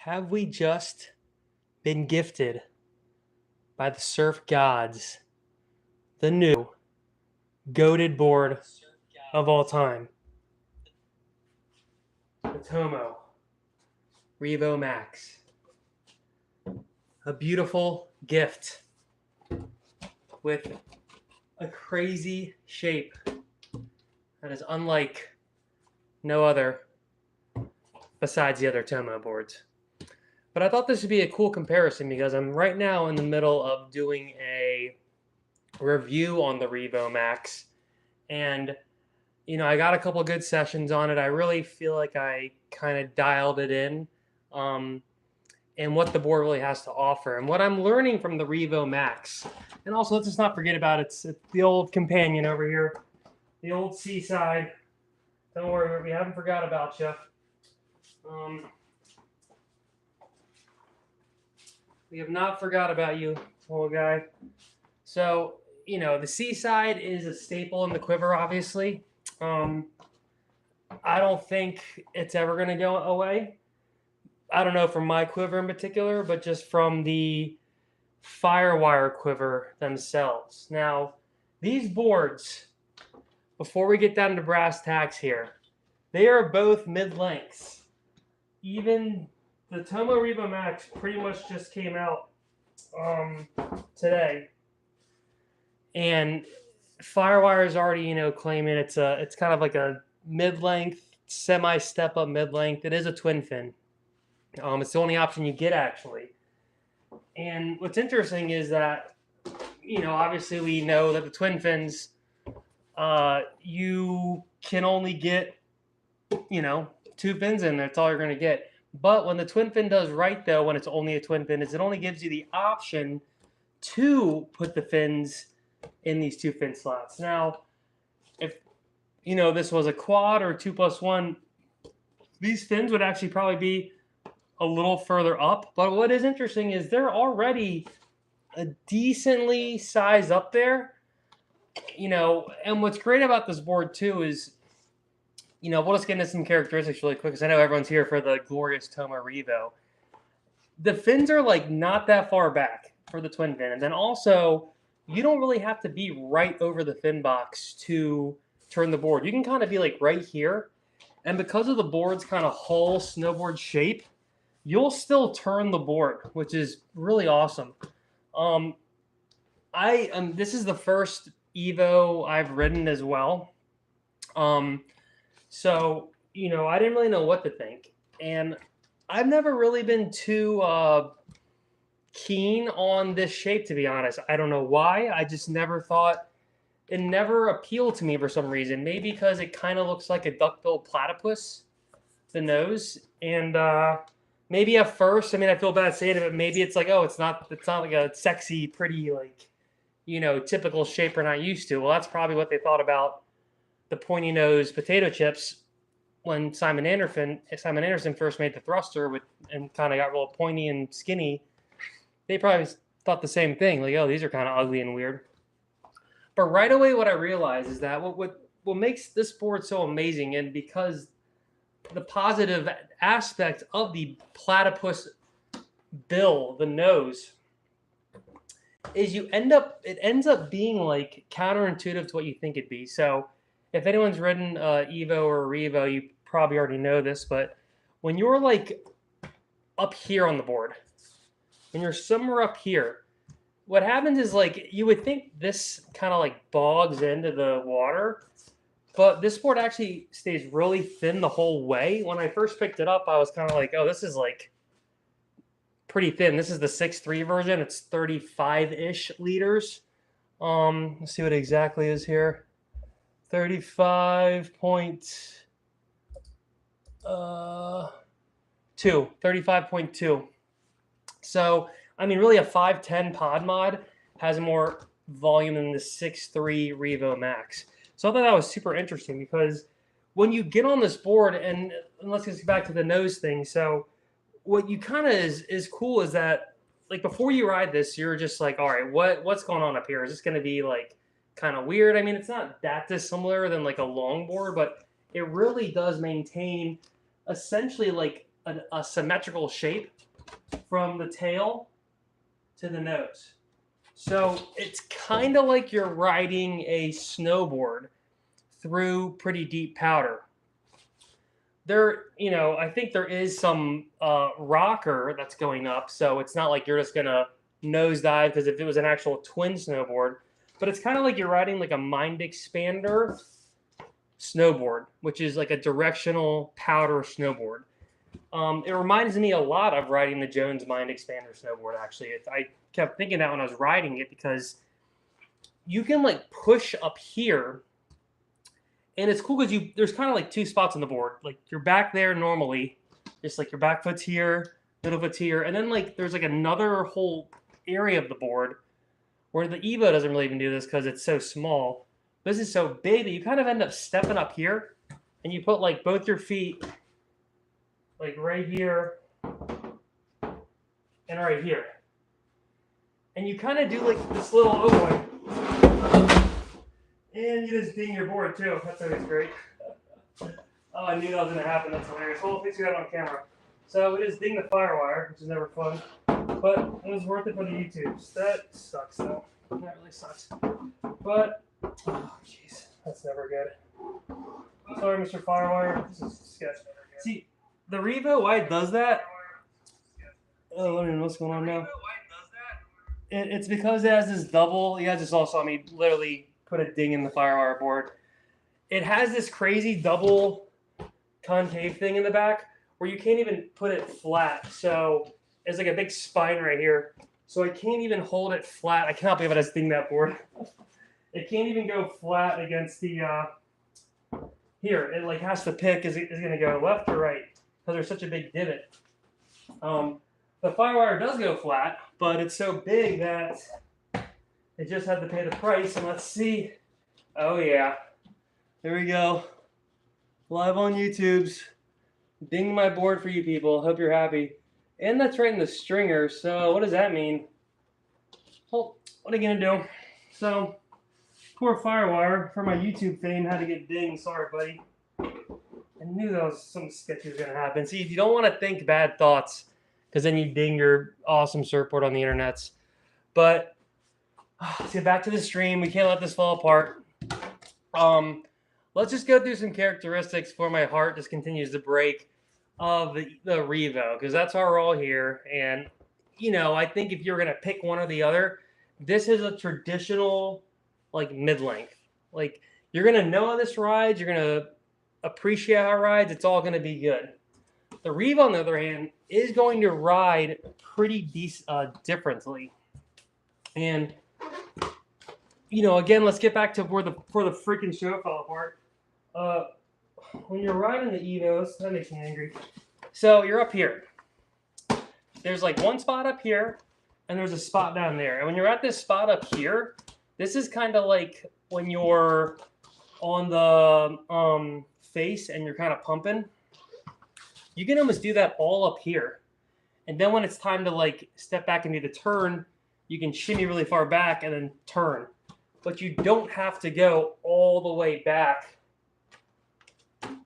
Have we just been gifted by the surf gods the new goated board of all time? The TOMO REVO Max. A beautiful gift with a crazy shape that is unlike no other besides the other TOMO boards. But I thought this would be a cool comparison because I'm right now in the middle of doing a review on the Revo Max. And, I got a couple good sessions on it. I really feel like I kind of dialed it in and what the board really has to offer. And what I'm learning from the Revo Max. And also, let's just not forget about it's the old companion over here. The old Seaside. Don't worry, we haven't forgot about you. We have not forgot about you, little guy. So, the Seaside is a staple in the quiver, obviously. I don't think it's ever going to go away. I don't know from my quiver in particular, but just from the Firewire quiver themselves. Now, these boards, before we get down to brass tacks here, they are both mid-lengths. Even the TOMO REVO Max pretty much just came out today, and Firewire is already claiming it's kind of like a mid-length, semi-step up mid-length. It is a twin fin. It's the only option you get actually. And what's interesting is that obviously we know that the twin fins you can only get 2 fins in. That's all you're going to get. But when the twin fin does right, though, when it's only a twin fin, is it only gives you the option to put the fins in these 2 fin slots. Now, if this was a quad or 2+1, these fins would actually probably be a little further up. But what is interesting is they're already a decently sized up there. And what's great about this board too is we'll just get into some characteristics really quick because I know everyone's here for the glorious TOMO REVO. The fins are not that far back for the twin fin. And then also, you don't really have to be right over the fin box to turn the board. You can kind of be right here. And because of the board's kind of hull snowboard shape, you'll still turn the board, which is really awesome. This is the first Evo I've ridden as well. So, I didn't really know what to think. And I've never really been too keen on this shape, to be honest. I don't know why. I just never thought, it never appealed to me for some reason. Maybe because it kind of looks like a duck-billed platypus, the nose. And maybe at first, I feel bad saying it, but maybe it's it's not like a sexy, pretty, typical shape we're not used to. Well, that's probably what they thought about the pointy nose potato chips when Simon Anderson first made the thruster and kind of got real pointy and skinny. They probably thought the same thing, oh, these are kind of ugly and weird. But right away, what I realized is that what makes this board so amazing, and because the positive aspect of the platypus bill, the nose, is it ends up being counterintuitive to what you think it'd be. So if anyone's ridden Evo or Revo, you probably already know this, but when you're up here on the board, when you're somewhere up here, what happens is you would think this kind of bogs into the water, but this board actually stays really thin the whole way. When I first picked it up, I was kind of oh, this is pretty thin. This is the 6.3 version. It's 35-ish liters. Let's see what it exactly is here. 35.2. So, really a 510 pod mod has more volume than the 6.3 Revo Max. So I thought that was super interesting because when you get on this board, and let's get back to the nose thing. So what you kind of is cool is that before you ride this, you're just all right, what's going on up here? Is this going to be kind of weird? It's not that dissimilar than a longboard, but it really does maintain essentially a symmetrical shape from the tail to the nose. So it's kind of like you're riding a snowboard through pretty deep powder. There, I think there is some rocker that's going up, so it's not like you're just gonna nosedive, because if it was an actual twin snowboard, but it's kind of like you're riding like a mind expander snowboard, which is like a directional powder snowboard. It reminds me a lot of riding the Jones Mind Expander snowboard, actually. I kept thinking that when I was riding it, because you can like push up here, and it's cool because there's kind of like two spots on the board. Like you're back there normally, just like your back foot's here, middle foot's here, and then like there's like another whole area of the board where the Evo doesn't really even do this because it's so small. This is so big that you kind of end up stepping up here, and you put like both your feet like right here and right here. And you kind of do like this little ovoid. And you just ding your board too. That's always great. Oh, I knew that was going to happen. That's hilarious. Well, at least we got it on camera. So we just ding the Firewire, which is never fun. But it was worth it for the YouTubes. That sucks though. That really sucks. But, oh jeez, that's never good. Sorry, Mr. Firewire. This is sketch. See, the Revo, why it does that? Oh, I don't know what's going on now. It's because it has this double. You guys just all saw me literally put a ding in the Firewire board. It has this crazy double concave thing in the back where you can't even put it flat. So it's like a big spine right here. So I can't even hold it flat. I cannot believe I just dinged that board. It can't even go flat against the, here. It like has to pick, is it going to go left or right? Because there's such a big divot. The Firewire does go flat, but it's so big that it just had to pay the price. And let's see. Oh yeah, there we go. Live on YouTube's. Ding my board for you people. Hope you're happy. And that's right in the stringer. So what does that mean? Well, what are you gonna do? So poor Firewire, for my YouTube fame, had to get dinged. Sorry, buddy. I knew that was some sketchy was gonna happen. See, you don't want to think bad thoughts, because then you ding your awesome surfboard on the internets. But let's get back to the stream. We can't let this fall apart. Let's just go through some characteristics before my heart just continues to break of the Revo, because that's why we're all here. And I think if you're gonna pick one or the other, this is a traditional like mid-length. Like you're gonna know how this rides. You're gonna appreciate how it rides. It's all gonna be good. The Revo, on the other hand, is going to ride pretty differently. And, again, let's get back to where the freaking show fell apart. When you're riding the Evos, that makes me angry. So you're up here. There's like one spot up here, and there's a spot down there. And when you're at this spot up here, this is kind of like when you're on the face and you're kind of pumping. You can almost do that all up here. And then when it's time to like step back and do the turn, you can shimmy really far back and then turn. But you don't have to go all the way back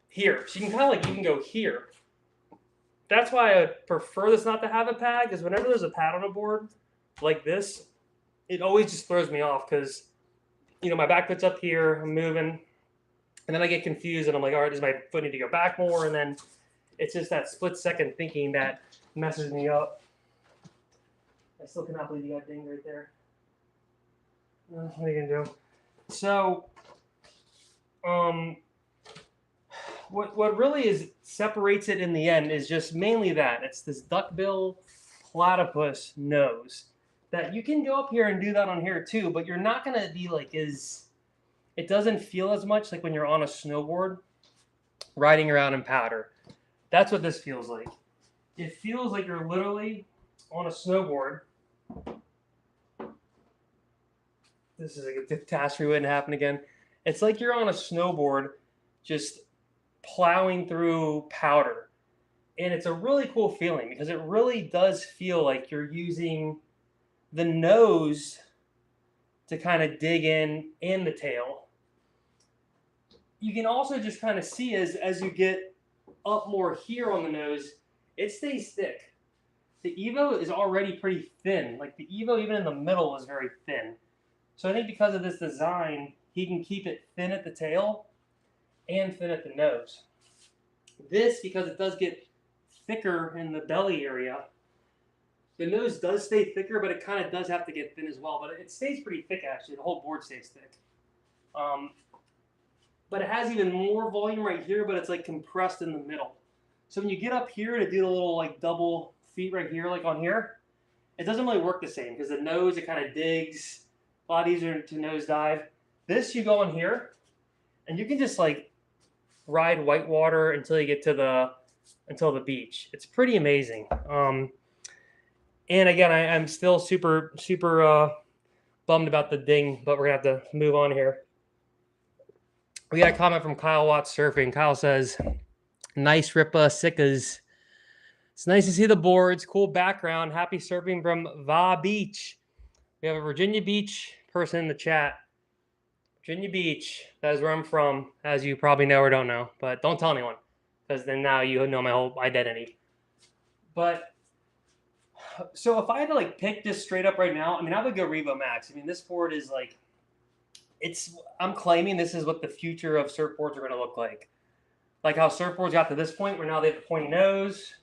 here. So you can kind of like even go here. That's why I would prefer this not to have a pad, because whenever there's a pad on a board like this, it always just throws me off, because my back foot's up here, I'm moving, and then I get confused and I'm like, all right, does my foot need to go back more? And then it's just that split second thinking that messes me up. I still cannot believe you got dinged right there. What are you gonna do? So, what really separates it in the end is just mainly that it's this duckbill platypus nose that you can go up here and do that on here too, but you're not gonna be like it doesn't feel as much like when you're on a snowboard riding around in powder. That's what this feels like. It feels like you're literally on a snowboard. This is like a catastrophe wouldn't happen again. It's like you're on a snowboard just plowing through powder. And it's a really cool feeling, because it really does feel like you're using the nose to kind of dig in and the tail. You can also just kind of see as you get up more here on the nose, it stays thick. The Evo is already pretty thin. Like the Evo, even in the middle, is very thin. So I think because of this design, he can keep it thin at the tail and thin at the nose. This, because it does get thicker in the belly area, the nose does stay thicker, but it kind of does have to get thin as well. But it stays pretty thick, actually. The whole board stays thick. But it has even more volume right here, but it's like compressed in the middle. So when you get up here to do the little like double feet right here, like on here, it doesn't really work the same because the nose, it kind of digs. A lot easier to nose dive. This, you go in here, and you can just like ride whitewater until you get to the beach. It's pretty amazing. And again, I'm still super bummed about the ding, but we're gonna have to move on here. We got a comment from Kyle Watts Surfing. Kyle says, "Nice Ripa Sickas. It's nice to see the boards. Cool background. Happy surfing from Va Beach." We have a Virginia Beach person in the chat. Virginia Beach. That is where I'm from, as you probably know or don't know. But don't tell anyone, because then now you know my whole identity. But so if I had to like pick this straight up right now, I mean, I would go Revo Max. I mean, this board is like, I'm claiming this is what the future of surfboards are going to look like. Like how surfboards got to this point where now they have a pointy nose,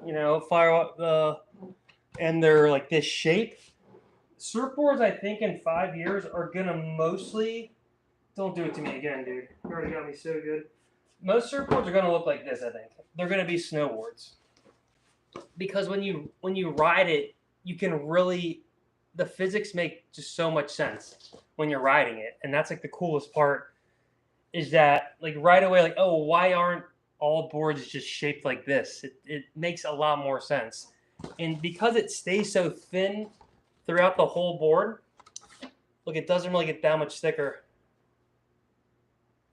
you know, and they're like this shape. Surfboards, I think, in 5 years are going to mostly, don't do it to me again, dude. You already got me so good. Most surfboards are going to look like this, I think. They're going to be snowboards. Because when you ride it, you can really, the physics make just so much sense when you're riding it. And that's like the coolest part is that like right away, like, oh, why aren't all boards just shaped like this? It makes a lot more sense. And because it stays so thin throughout the whole board, look, it doesn't really get that much thicker.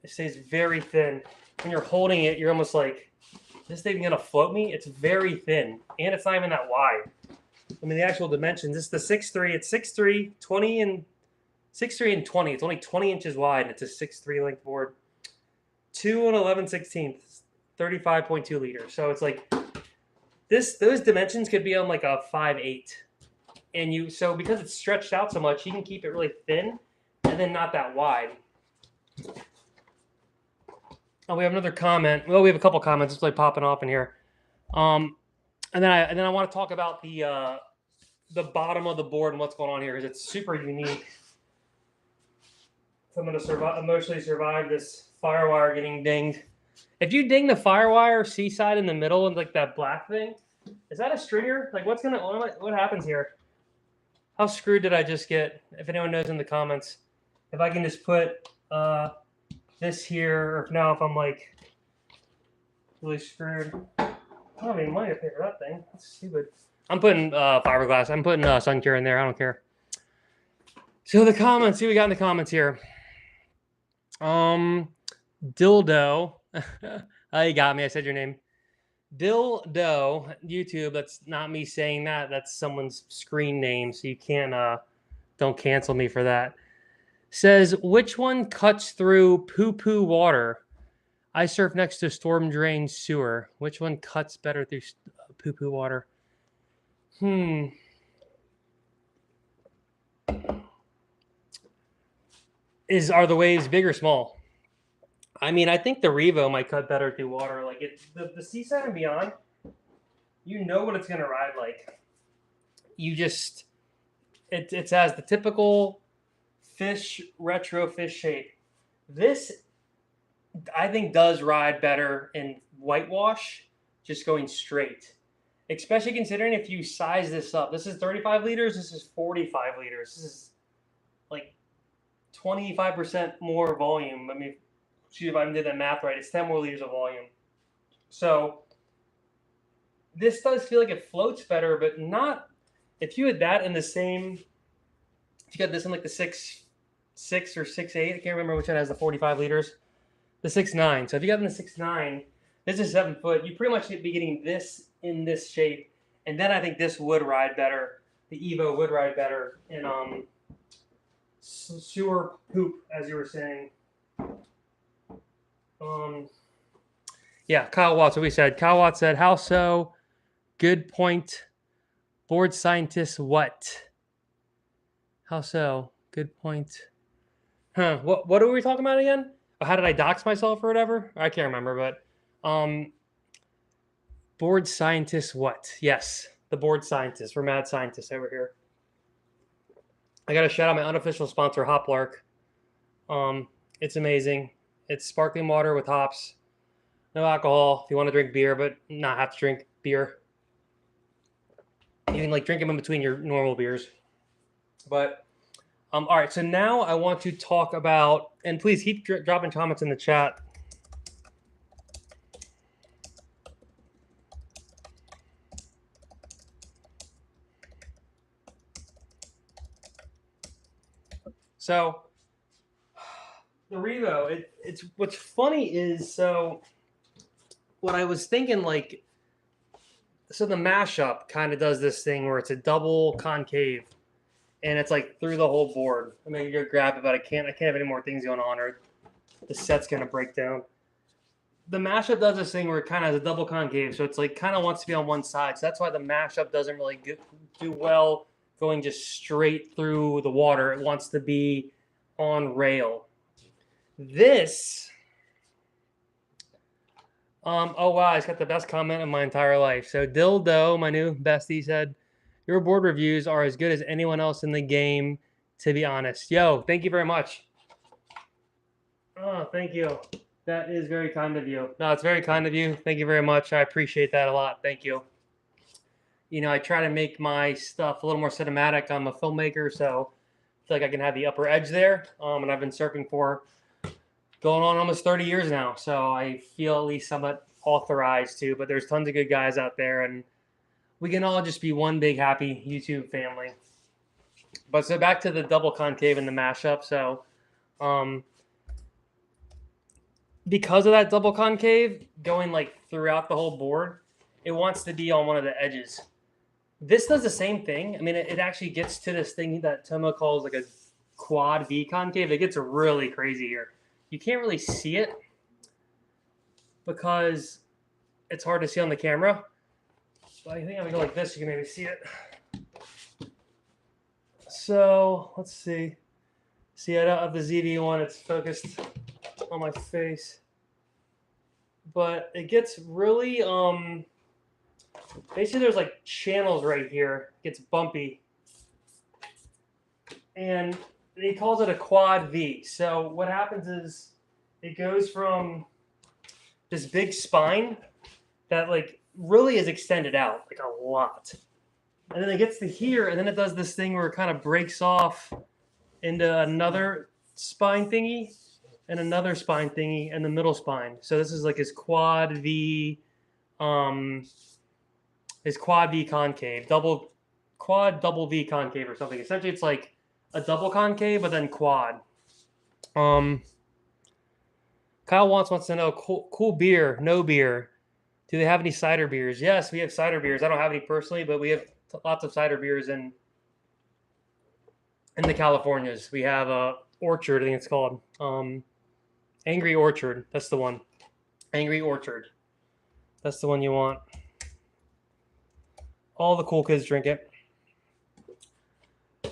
It stays very thin. When you're holding it, you're almost like, is this thing gonna float me? It's very thin, and it's not even that wide. I mean, the actual dimensions, this is the 6'3", it's 6'3", 20 and 6'3" and 20. It's only 20 inches wide, and it's a 6'3" length board. 2 and 11/16, 35.2 liters. So it's like those dimensions could be on like a 5'8". And so because it's stretched out so much, you can keep it really thin and then not that wide. Oh, we have another comment. Well, we have a couple comments. It's like popping off in here. And then I want to talk about the bottom of the board and what's going on here because it's super unique. So I'm going to emotionally survive this Firewire getting dinged. If you ding the Firewire Seaside in the middle and like that black thing, is that a stringer? Like what happens here? How screwed did I just get? If anyone knows in the comments, if I can just put this here, or now if I'm like really screwed. I don't have any money to pay for that thing. That's stupid. I'm putting fiberglass. I'm putting sun cure in there. I don't care. So the comments, see what we got in the comments here. Dildo. You got me. I said your name. Dildo YouTube. That's not me saying that. That's someone's screen name. So you can't don't cancel me for that. Says, which one cuts through poo-poo water? I surf next to storm drain sewer. Which one cuts better through poo-poo water? Are the waves big or small? I mean, I think the Revo might cut better through water. Like the Seaside and Beyond, you know what it's gonna ride like. You just it has the typical retro fish shape. This I think does ride better in whitewash, just going straight. Especially considering if you size this up. This is 35 liters, this is 45 liters. This is like 25% more volume. I mean, if I did that math right, it's 10 more liters of volume. So this does feel like it floats better, but not if you had that in the same, if you got this in like the 6'6" or 6'8", I can't remember which one has the 45 liters. The 6'9". So if you got in the 6'9", this is 7 foot. You pretty much be getting this in this shape, and then I think this would ride better. The Evo would ride better in sewer poop, as you were saying. Yeah, Kyle Watts, what we said. Kyle Watts said, how so? Good point. Board scientist, what? How so? Good point. Huh, what are we talking about again? Oh, how did I dox myself or whatever? I can't remember, but board scientist, what? Yes, the board scientist. We're mad scientists over here. I got to shout out my unofficial sponsor, Hoplark. It's amazing. It's sparkling water with hops, no alcohol. If you want to drink beer, but not have to drink beer, you can like drink them in between your normal beers. But all right. So now I want to talk about, and please keep dropping comments in the chat. So the Revo, it's what's funny is so what I was thinking like so the mashup kind of does this thing where it's a double concave and it's like through the whole board. I mean, you grab it, but I can't have any more things going on or the set's gonna break down. The mashup does this thing where it kind of has a double concave, so it's like kind of wants to be on one side. So that's why the mashup doesn't really do well going just straight through the water. It wants to be on rail. This, oh wow, he's got the best comment of my entire life. So Dildo, my new bestie, said, your board reviews are as good as anyone else in the game, to be honest. Yo, thank you very much. Oh, thank you. That is very kind of you. No, it's very kind of you. Thank you very much. I appreciate that a lot. Thank you. You know, I try to make my stuff a little more cinematic. I'm a filmmaker, so I feel like I can have the upper edge there. And I've been surfing for going on almost 30 years now, so I feel at least somewhat authorized to. But there's tons of good guys out there, and we can all just be one big happy YouTube family. But so back to the double concave and the mashup. So because of that double concave going like throughout the whole board, it wants to be on one of the edges. This does the same thing. I mean, it actually gets to this thing that Tomo calls like a quad Vee concave. It gets really crazy here. You can't really see it because it's hard to see on the camera. But I think I'm gonna go like this. You can maybe see it. So let's see. See, I don't have the ZV one. It's focused on my face. But it gets really basically there's like channels right here. It gets bumpy. And he calls it a quad V. So what happens is it goes from this big spine that like really is extended out like a lot. And then it gets to here, and then it does this thing where it kind of breaks off into another spine thingy and another spine thingy and the middle spine. So this is like his quad V concave, double V concave or something. Essentially it's like a double concave but then quad. Kyle wants to know cool beer, no beer. Do they have any cider beers? Yes, we have cider beers. I don't have any personally, but we have lots of cider beers in the Californias. We have Orchard, I think it's called. Angry Orchard. That's the one. Angry Orchard. That's the one you want. All the cool kids drink it.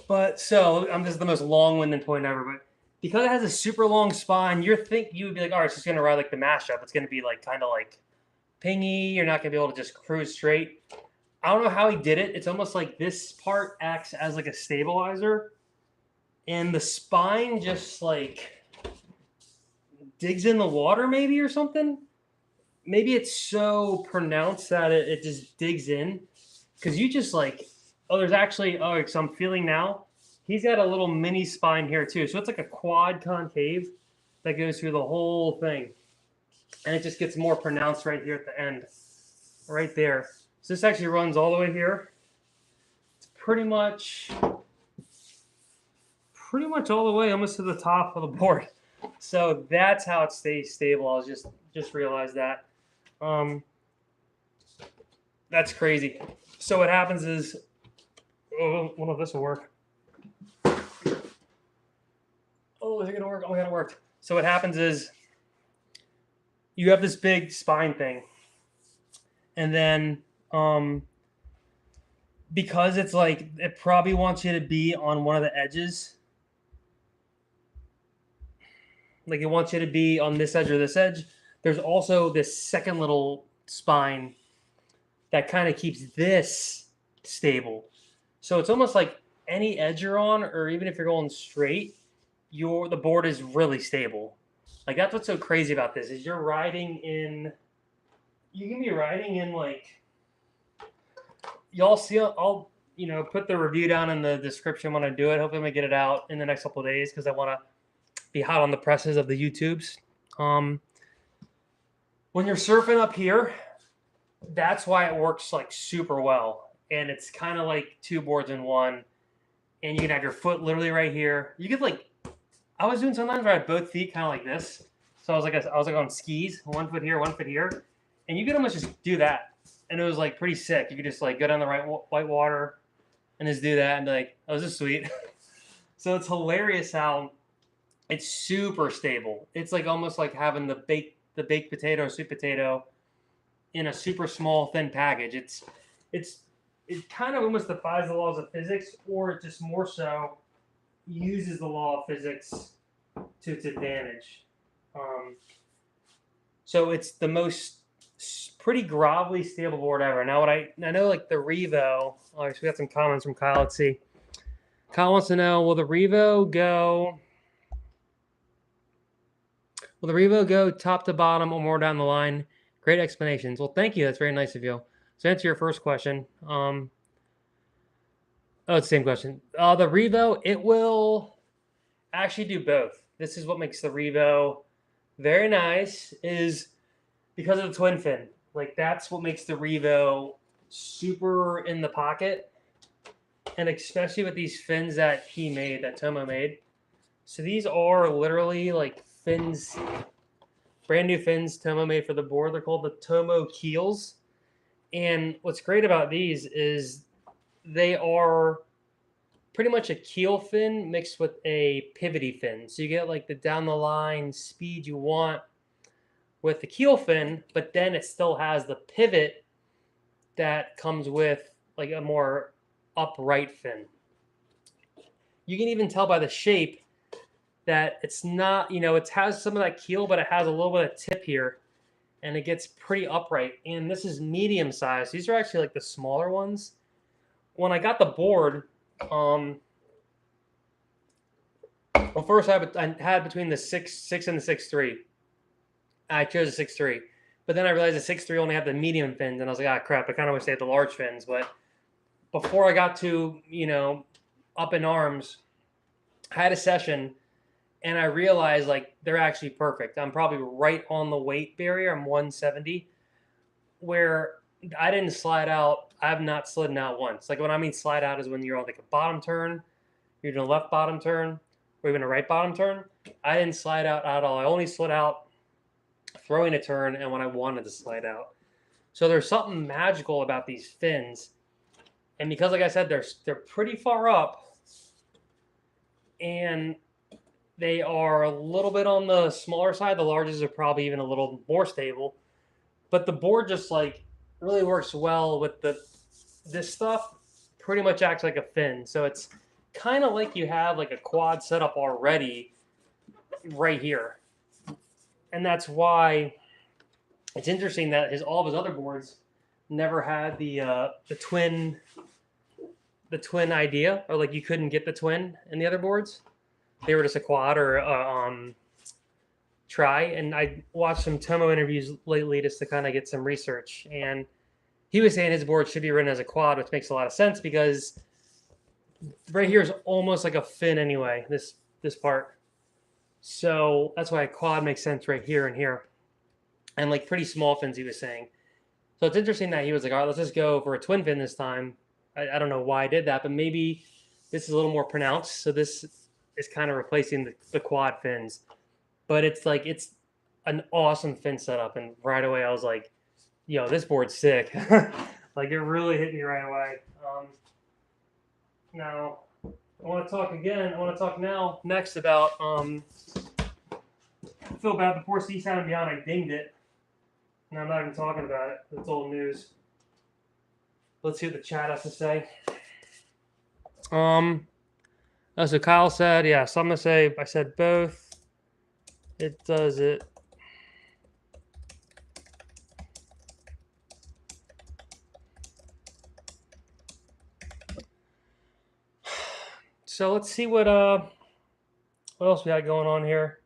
But so this is the most long-winded point ever, but because it has a super long spine, you would be like, all right, it's just gonna ride like the mashup. It's gonna be like kind of like pingy. You're not gonna be able to just cruise straight. I don't know how he did it. It's almost like this part acts as like a stabilizer, and the spine just like digs in the water maybe or something. Maybe it's so pronounced that it just digs in. Because you just like, there's actually, so I'm feeling now, he's got a little mini spine here too. So it's like a quad concave that goes through the whole thing. And it just gets more pronounced right here at the end. Right there. So this actually runs all the way here. It's pretty much all the way almost to the top of the board. So that's how it stays stable. I was just realized that. That's crazy. So what happens is, I don't know if this will work. Oh, is it gonna work? Oh my god, it worked. So what happens is you have this big spine thing, and then because it's like it probably wants you to be on one of the edges. Like it wants you to be on this edge or this edge. There's also this second little spine that kind of keeps this stable. So it's almost like any edge you're on, or even if you're going straight, the board is really stable. Like that's what's so crazy about this is you're riding in. You can be riding in like. Y'all see. I'll put the review down in the description when I do it. Hopefully, I'm gonna get it out in the next couple of days because I want to be hot on the presses of the YouTubes. When you're surfing up here, that's why it works like super well. And it's kind of like two boards in one. And you can have your foot literally right here. You could like, I was doing sometimes where I had both feet kind of like this. So I was like on skis, 1 foot here, 1 foot here. And you could almost just do that. And it was like pretty sick. You could just like go down the white water and just do that and be like, oh, this is sweet. So it's hilarious how it's super stable. It's like almost like having the baked potato or sweet potato in a super small thin package. It kind of almost defies the laws of physics, or it just more so uses the law of physics to its advantage. So it's the most pretty grovelly stable board ever. Now I know like the Revo. Oh, so we got some comments from Kyle. Let's see. Kyle wants to know, will the Revo go top to bottom or more down the line? Great explanations. Well, thank you. That's very nice of you. So to answer your first question. Oh, it's the same question. The Revo, it will actually do both. This is what makes the Revo very nice is because of the twin fin. Like that's what makes the Revo super in the pocket. And especially with these fins that he made, that Tomo made. So these are literally like fins, brand new fins Tomo made for the board. They're called the Tomo keels. And what's great about these is they are pretty much a keel fin mixed with a pivoty fin. So you get like the down the line speed you want with the keel fin, but then it still has the pivot that comes with like a more upright fin. You can even tell by the shape that it's not, it has some of that keel, but it has a little bit of tip here, and it gets pretty upright. And this is medium size. These are actually like the smaller ones. When I got the board, well, first I had between the 6.6 and the 6.3. I chose a 6.3, but then I realized the 6.3 only had the medium fins, and I was like, ah, crap, I kind of wish they had the large fins. But before I got to, up in arms, I had a session, and I realized like they're actually perfect. I'm probably right on the weight barrier. I'm 170, where I didn't slide out. I have not slidden out once. Like when I mean slide out is when you're on like a bottom turn, you're doing a left bottom turn, or even a right bottom turn. I didn't slide out at all. I only slid out throwing a turn and when I wanted to slide out. So there's something magical about these fins. And because, like I said, they're pretty far up, and they are a little bit on the smaller side. The larges are probably even a little more stable. But the board just like really works well with this stuff. Pretty much acts like a fin. So it's kind of like you have like a quad setup already right here. And that's why it's interesting that all of his other boards never had the twin idea, or like you couldn't get the twin in the other boards. They were just a quad or tri. And I watched some Tomo interviews lately just to kind of get some research, and he was saying his board should be written as a quad, which makes a lot of sense because right here is almost like a fin anyway, this part. So that's why a quad makes sense right here and here. And like pretty small fins, he was saying. So it's interesting that he was like, all right, let's just go for a twin fin this time. I don't know why I did that, but maybe this is a little more pronounced. So this is kind of replacing the quad fins. But it's like, it's an awesome fin setup. And right away I was like, yo, this board's sick. Like it really hit me right away. Now, I want to talk again. I want to talk next about, I feel bad before Seaside and Beyond, I dinged it. And I'm not even talking about it. It's old news. Let's see what the chat has to say. So Kyle said, yeah, so I'm gonna say I said both. It does it. So let's see what else we got going on here.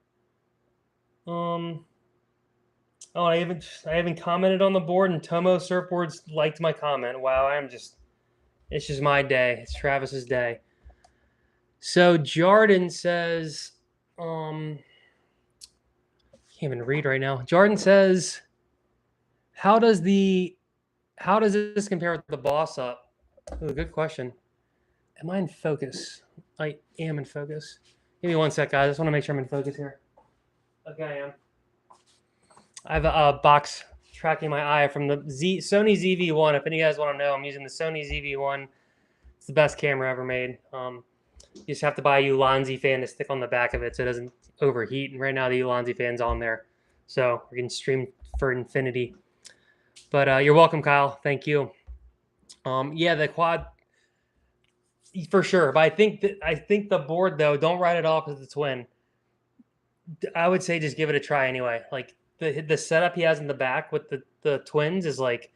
Oh, I haven't commented on the board, and Tomo Surfboards liked my comment. Wow, it's just my day. It's Travis's day. So Jordan says, can't even read right now. Jordan says, how does this compare with the Boss Up? Ooh, good question. Am I in focus? I am in focus. Give me one sec, guys. I just want to make sure I'm in focus here. Okay, I am. I have a box tracking my eye from the Sony ZV-1. If any of you guys want to know, I'm using the Sony ZV-1. It's the best camera ever made. You just have to buy a Ulanzi fan to stick on the back of it so it doesn't overheat. And right now the Ulanzi fan's on there. So we're getting streamed for infinity. But you're welcome, Kyle. Thank you. Yeah, the quad for sure. But I think the board though, don't write it off as the twin. I would say just give it a try anyway. Like the setup he has in the back with the twins is like,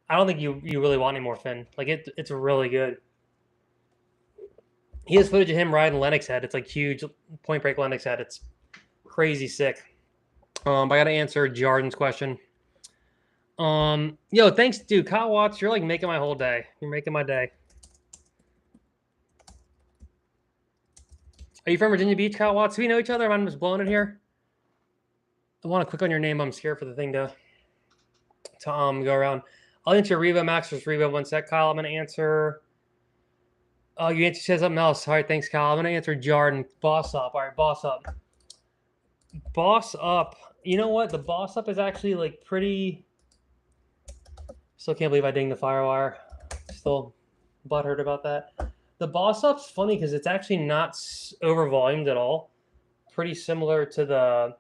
I don't think you really want any more fin. Like it's really good. He has footage of him riding Lennox head. It's like huge point break Lennox head. It's crazy sick. But I got to answer Jordan's question. Yo, thanks, dude. Kyle Watts, you're like making my whole day. You're making my day. Are you from Virginia Beach, Kyle Watts? Do we know each other? I'm just blowing it here. I want to click on your name. I'm scared for the thing to go around. I'll answer Revo Max versus Revo. One sec, Kyle. I'm going to answer. Oh, you said something else. All right, thanks, Kyle. I'm going to answer Jordan. Boss Up. All right, Boss Up. Boss Up. You know what? The Boss Up is actually like pretty. Still can't believe I dinged the Firewire. Still butthurt about that. The Boss Up's funny because it's actually not over volumed at all. Pretty similar to the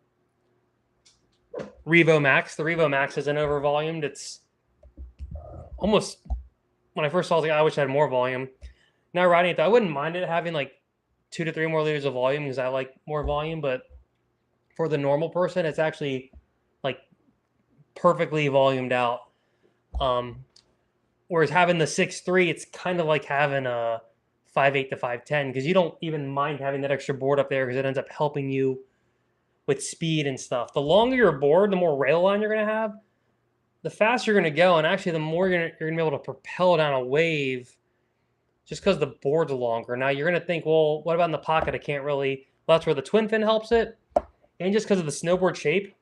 Revo Max. The Revo Max isn't over volumed. It's almost, when I first saw it, I wish I had more volume. Now riding it, though, I wouldn't mind it having like 2 to 3 more liters of volume because I like more volume. But for the normal person, it's actually like perfectly volumed out. Whereas having the 6.3, it's kind of like having a 5.8 to 5.10 because you don't even mind having that extra board up there because it ends up helping you with speed and stuff. The longer your board, the more rail line you're going to have, the faster you're going to go, and actually the more you're going to be able to propel down a wave just because the board's longer. Now you're going to think, well, what about in the pocket? I can't really. Well, that's where the twin fin helps it. And just because of the snowboard shape,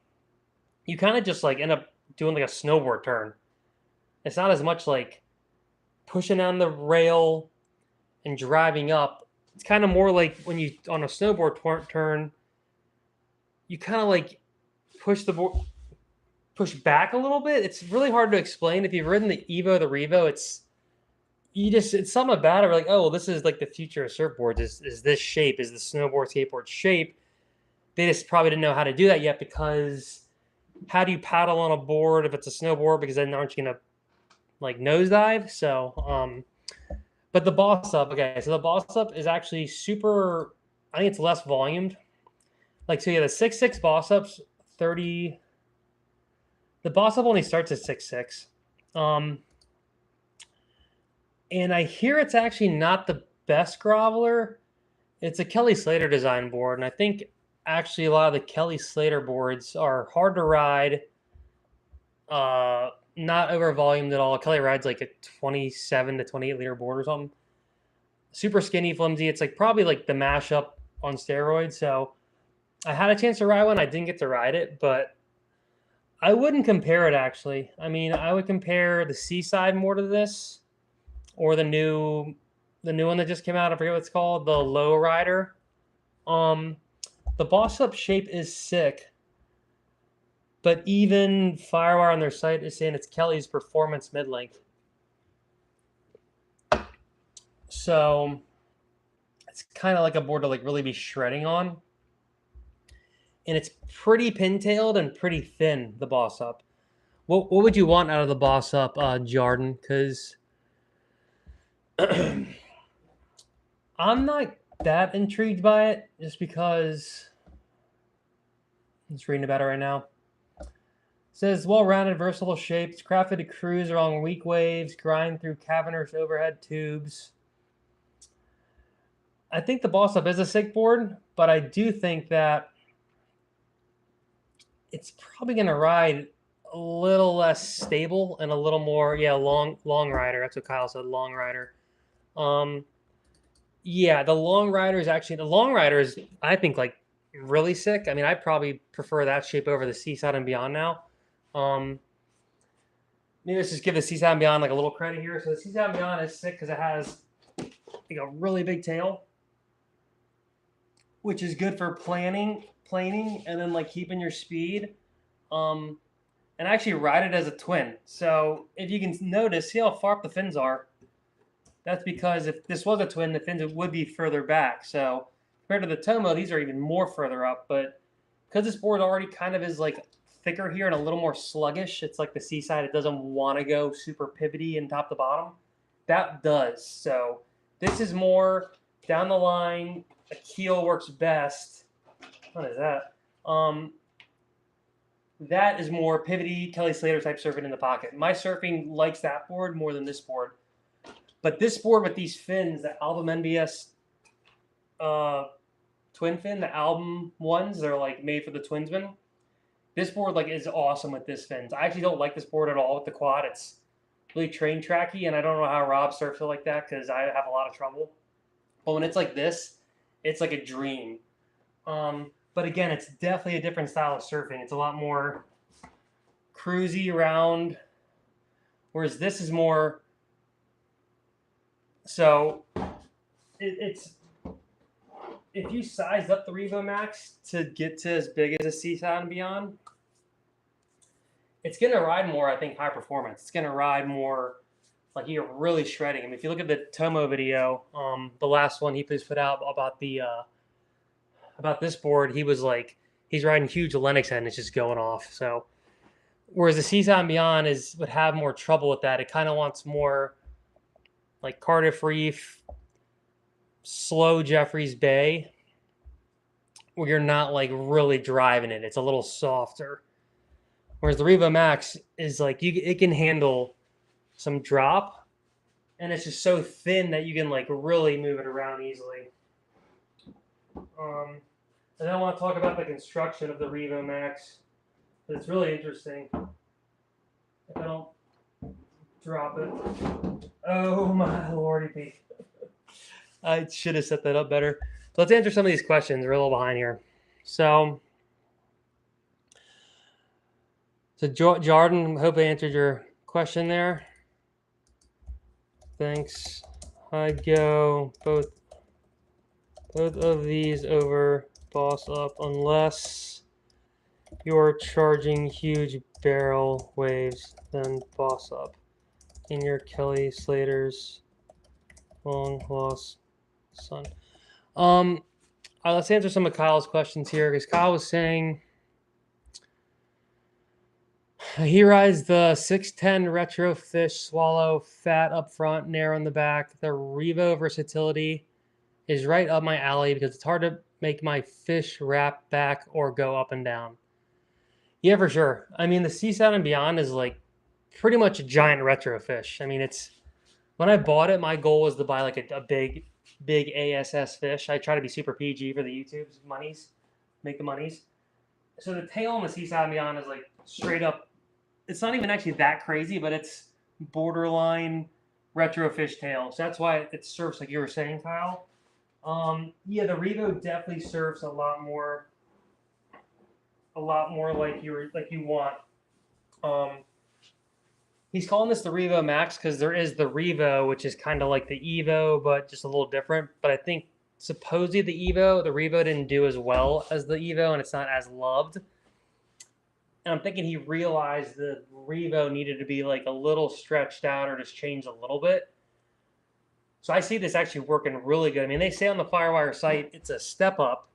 you kind of just like end up doing like a snowboard turn. It's not as much like pushing on the rail and driving up. It's kind of more like when you, on a snowboard turn, you kind of like push the board, push back a little bit. It's really hard to explain. If you've ridden the Evo, the Revo, it's something about it. We're like, oh, well, this is like the future of surfboards. Is this shape? Is the snowboard skateboard shape? They just probably didn't know how to do that yet because how do you paddle on a board if it's a snowboard? Because then aren't you gonna like nosedive? So, but the Boss Up, okay. So the Boss Up is actually super. I think it's less volumed. Like, so yeah, the 6.6 Boss Up's 30. The Boss Up only starts at 6.6. And I hear it's actually not the best groveler. It's a Kelly Slater design board. And I think actually a lot of the Kelly Slater boards are hard to ride, not over volumed at all. Kelly rides like a 27 to 28 liter board or something. Super skinny, flimsy. It's like probably like the mashup on steroids. So I had a chance to ride one. I didn't get to ride it, but I wouldn't compare it actually. I mean, I would compare the Seaside more to this, or the new one that just came out. I forget what it's called, the Low Rider. The Boss Up shape is sick, but even Firewire on their site is saying it's Kelly's performance mid-length. So it's kind of like a board to like really be shredding on. And it's pretty pintailed and pretty thin, the Boss Up. What would you want out of the Boss Up, Jordan? Because I'm not that intrigued by it, just because I'm just reading about it right now. It says well-rounded, versatile shapes, crafted to cruise along weak waves, grind through cavernous overhead tubes. I think the Boss Up is a sick board, but I do think that it's probably going to ride a little less stable and a little more, long rider. That's what Kyle said, long rider. Yeah, the long rider is I think like really sick. I mean, I probably prefer that shape over the Seaside and Beyond now. Um, Maybe let's just give the Seaside and Beyond like a little credit here. So the Seaside and Beyond is sick because it has like a really big tail, which is good for planing, and then like keeping your speed. And I actually ride it as a twin. So if you can notice, see how far up the fins are. That's because if this was a twin, the fins would be further back. So compared to the Tomo, these are even more further up. But because this board already kind of is like thicker here and a little more sluggish, it's like the Seaside. It doesn't want to go super pivoty and top to bottom. That does. So this is more down the line. A keel works best. What is that? That is more pivoty, Kelly Slater type surfing in the pocket. My surfing likes that board more than this board. But this board with these fins, the Album NBS twin fin, the Album ones, they're like made for the twinsman. This board like is awesome with this fins. I actually don't like this board at all with the quad. It's really train tracky, and I don't know how Rob surfs it like that because I have a lot of trouble. But when it's like this, it's like a dream. But again, it's definitely a different style of surfing. It's a lot more cruisy around, whereas this is more. So it's if you sized up the Revo Max to get to as big as a Seaside and Beyond, it's going to ride more, I think, high performance. It's going to ride more like you're really shredding. I mean, if you look at the Tomo video, the last one he put out about this board, he was like, he's riding huge Lennox head and it's just going off. So, whereas the Seaside and Beyond would have more trouble with that. It kind of wants more like Cardiff Reef, slow Jeffreys Bay, where you're not like really driving it. It's a little softer. Whereas the Revo Max is like it can handle some drop, and it's just so thin that you can like really move it around easily. And I want to talk about the construction of the Revo Max. It's really interesting. If I don't drop it. Oh my lordy. I should have set that up better. So let's answer some of these questions. We're a little behind here. So Jordan, hope I answered your question there. Thanks. I'd go both of these over Boss Up unless you're charging huge barrel waves, then Boss Up. In your Kelly Slater's long lost son. Let's answer some of Kyle's questions here, because Kyle was saying he rides the 610 retro fish swallow, fat up front, narrow in the back. The Revo versatility is right up my alley because it's hard to make my fish wrap back or go up and down. Yeah, for sure. I mean, the Seaside and Beyond is like pretty much a giant retro fish. I mean, it's when I bought it, my goal was to buy like a big ASS fish. I try to be super PG for the YouTube's monies, make the monies. So the tail on the Seaside and Beyond is like straight up. It's not even actually that crazy, but it's borderline retro fish tail. So that's why it surfs like you were saying, Kyle. Yeah, the Revo definitely surfs a lot more like you want. He's calling this the Revo Max because there is the Revo, which is kind of like the Evo, but just a little different. But I think supposedly the Revo didn't do as well as the Evo, and it's not as loved. And I'm thinking he realized the Revo needed to be like a little stretched out or just changed a little bit. So I see this actually working really good. I mean, they say on the Firewire site it's a step up,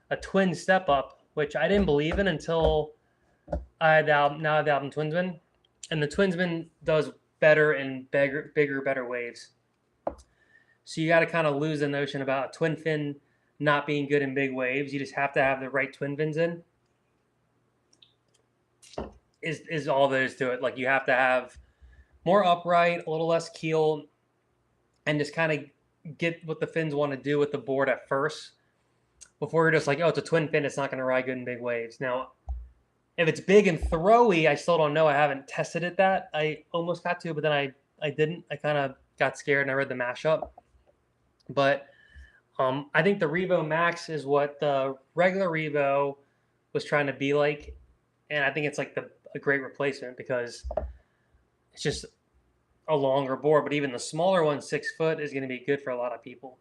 a twin step up, which I didn't believe in until I had the album Twinsman. And the Twinsman does better in bigger, better waves. So you got to kind of lose the notion about a twin fin not being good in big waves. You just have to have the right twin fins in. Is all there is to it. Like, you have to have more upright, a little less keel, and just kind of get what the fins want to do with the board at first before you're just like, oh, it's a twin fin, it's not going to ride good in big waves. Now, if it's big and throwy, I still don't know. I haven't tested it that. I almost got to, but then I didn't. I kind of got scared and I read the mashup. But I think the Revo Max is what the regular Revo was trying to be like. And I think it's like a great replacement because it's just a longer board. But even the smaller one, 6 foot, is going to be good for a lot of people.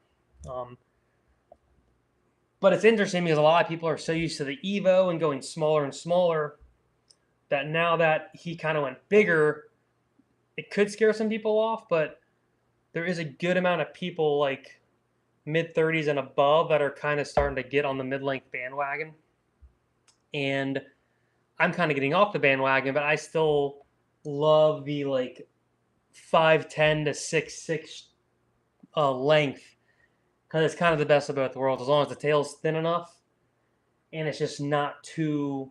But it's interesting because a lot of people are so used to the Evo and going smaller and smaller that now that he kind of went bigger, it could scare some people off. But there is a good amount of people like mid-30s and above that are kind of starting to get on the mid-length bandwagon. And I'm kind of getting off the bandwagon, but I still love the like 5'10" to 6'6" length because it's kind of the best of both worlds as long as the tail's thin enough and it's just not too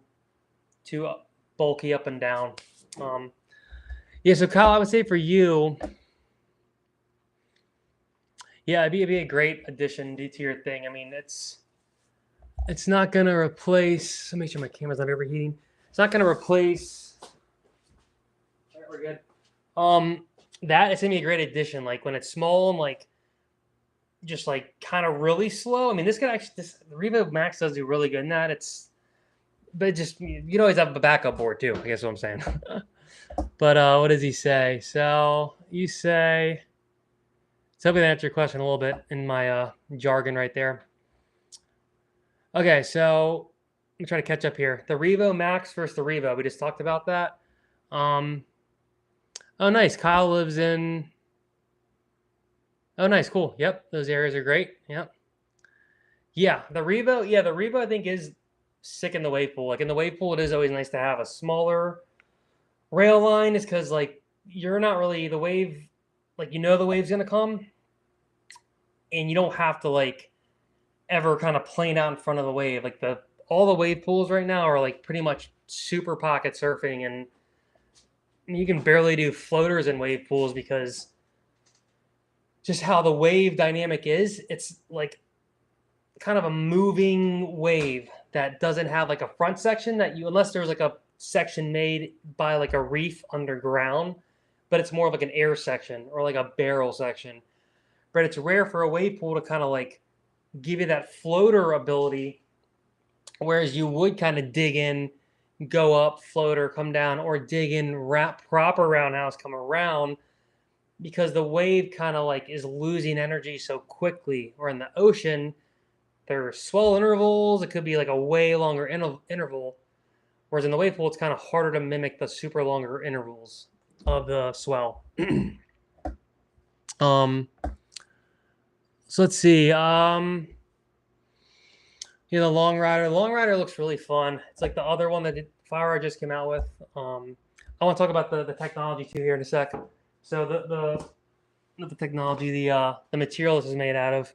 bulky up and down. Yeah, so Kyle, I would say for you, yeah, it'd be a great addition to your thing. I mean, it's not going to replace, let me make sure my camera's not overheating. It's not going to replace, all right, we're good. That it's going to be a great addition. Like when it's small and like, just like kind of really slow. I mean, the Revo Max does do really good in that. But just, you'd always have a backup board too, I guess what I'm saying. But what does he say? So you say, so hopefully that answered your question a little bit in my jargon right there. Okay, so let me try to catch up here. The Revo Max versus the Revo. We just talked about that. Oh, nice. Kyle lives in... Oh, nice. Cool. Yep, those areas are great. Yep. Yeah, the Revo I think is sick in the wave pool. Like in the wave pool, it is always nice to have a smaller rail line is because like you're not really the wave, like the wave's gonna come and you don't have to like ever kind of plane out in front of the wave. Like all the wave pools right now are like pretty much super pocket surfing and you can barely do floaters in wave pools because just how the wave dynamic is, it's like kind of a moving wave that doesn't have like a front section that unless there's like a section made by like a reef underground, but it's more of like an air section or like a barrel section. But it's rare for a wave pool to kind of like give you that floater ability, whereas you would kind of dig in, go up, floater, come down, or dig in, wrap proper roundhouse, come around, because the wave kind of like is losing energy so quickly. Or in the ocean, there's swell intervals. It could be like a way longer interval. Whereas in the wave pool, it's kind of harder to mimic the super longer intervals of the swell. So let's see. The Long Rider. The Long Rider looks really fun. It's like the other one that Firewire just came out with. I want to talk about the technology too here in a sec. So not the technology, the material this is made out of.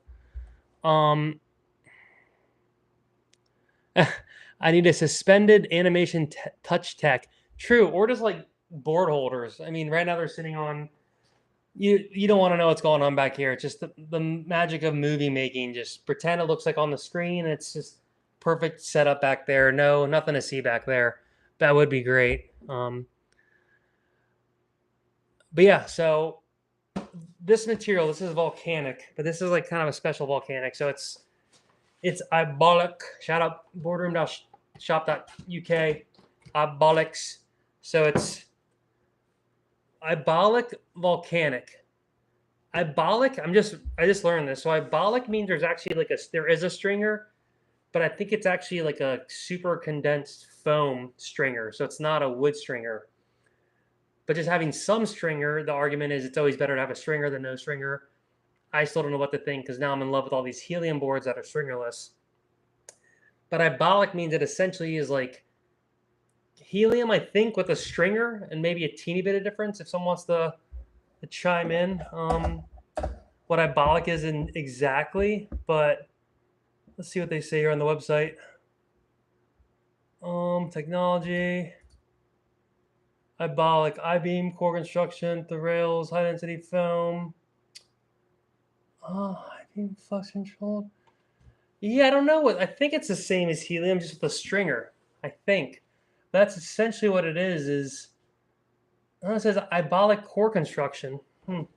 I need a suspended animation touch tech. True, or just like board holders. I mean, right now they're sitting on. You don't want to know what's going on back here. It's just the magic of movie making. Just pretend it looks like on the screen. It's just perfect setup back there. No, nothing to see back there. That would be great. But yeah, so this material, this is volcanic, but this is like kind of a special volcanic. So it's Ibolic. Shout out boardroom.shop.uk. Ibolics. So it's Ibolic volcanic. Ibolic, I just learned this. So Ibolic means there is a stringer, but I think it's actually like a super condensed foam stringer. So it's not a wood stringer. But just having some stringer, the argument is it's always better to have a stringer than no stringer. I still don't know what to think because now I'm in love with all these helium boards that are stringerless. But Ibolic means it essentially is like helium, I think, with a stringer and maybe a teeny bit of difference if someone wants to chime in. What ibolic is in exactly, but let's see what they say here on the website. Technology, ibolic, I-beam, core construction, the rails, high density foam. I-beam flux controlled. Yeah, I don't know. I think it's the same as helium, just with a stringer. I think that's essentially what it is. It says ibolic core construction. I'm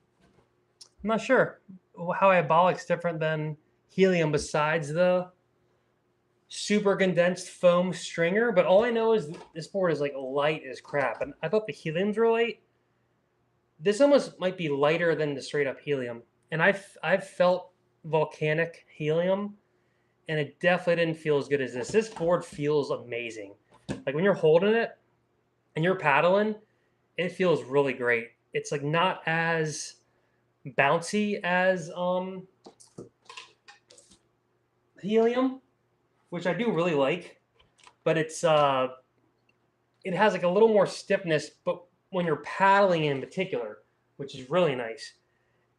not sure how ibolic's different than helium besides the super condensed foam stringer, but all I know is this board is like light as crap. And I thought the heliums were light. This almost might be lighter than the straight up helium. And I've felt volcanic helium, and it definitely didn't feel as good as this. This board feels amazing. Like when you're holding it and you're paddling, it feels really great. It's like not as bouncy as helium, which I do really like, but it has like a little more stiffness, but when you're paddling in particular, which is really nice.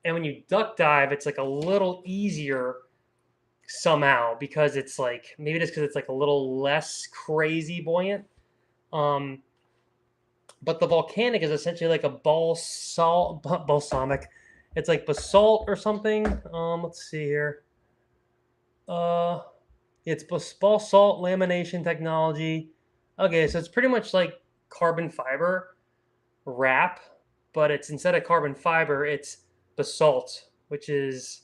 And when you duck dive, it's like a little easier somehow because it's like, maybe just because it's like a little less crazy buoyant. But the volcanic is essentially like a balsamic. It's like basalt or something. Let's see here. It's basalt lamination technology. Okay, so it's pretty much like carbon fiber wrap, but it's instead of carbon fiber, it's basalt, which is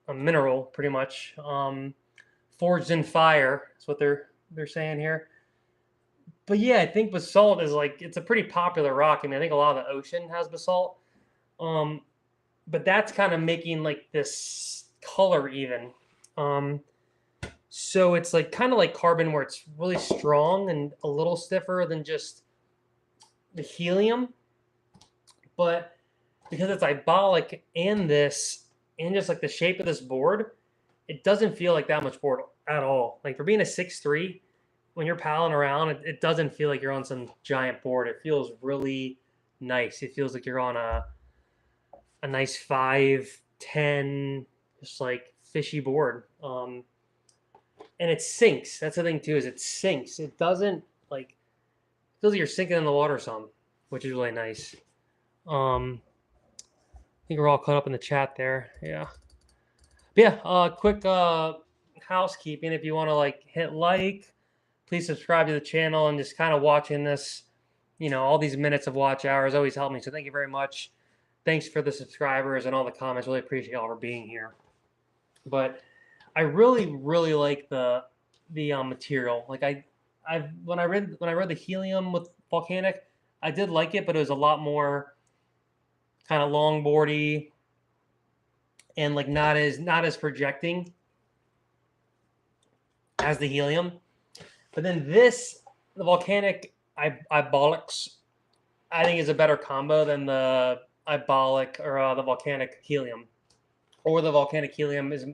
a mineral, pretty much. Forged in fire. That's what they're saying here. But yeah, I think basalt is like, it's a pretty popular rock. I mean, I think a lot of the ocean has basalt. But that's kind of making like this color even. So it's like kind of like carbon where it's really strong and a little stiffer than just the helium. But because it's ibolic and this, and just like the shape of this board, it doesn't feel like that much board at all. Like for being a 6'3", when you're paddling around, it doesn't feel like you're on some giant board. It feels really nice. It feels like you're on a nice 5'10", just like fishy board. And it sinks. That's the thing too, is it sinks. It doesn't like, it feels like you're sinking in the water some, which is really nice. I think we're all caught up in the chat there. Yeah. But yeah, quick housekeeping. If you want to like hit like, please subscribe to the channel, and just kind of watching this, all these minutes of watch hours always help me. So thank you very much. Thanks for the subscribers and all the comments. Really appreciate y'all for being here. But I really, really like the material. Like when I read the helium with volcanic, I did like it, but it was a lot more kind of longboardy and like not as projecting as the helium. But then the volcanic ibolics, I think is a better combo than the ibolic or the volcanic helium. Or the volcanic helium is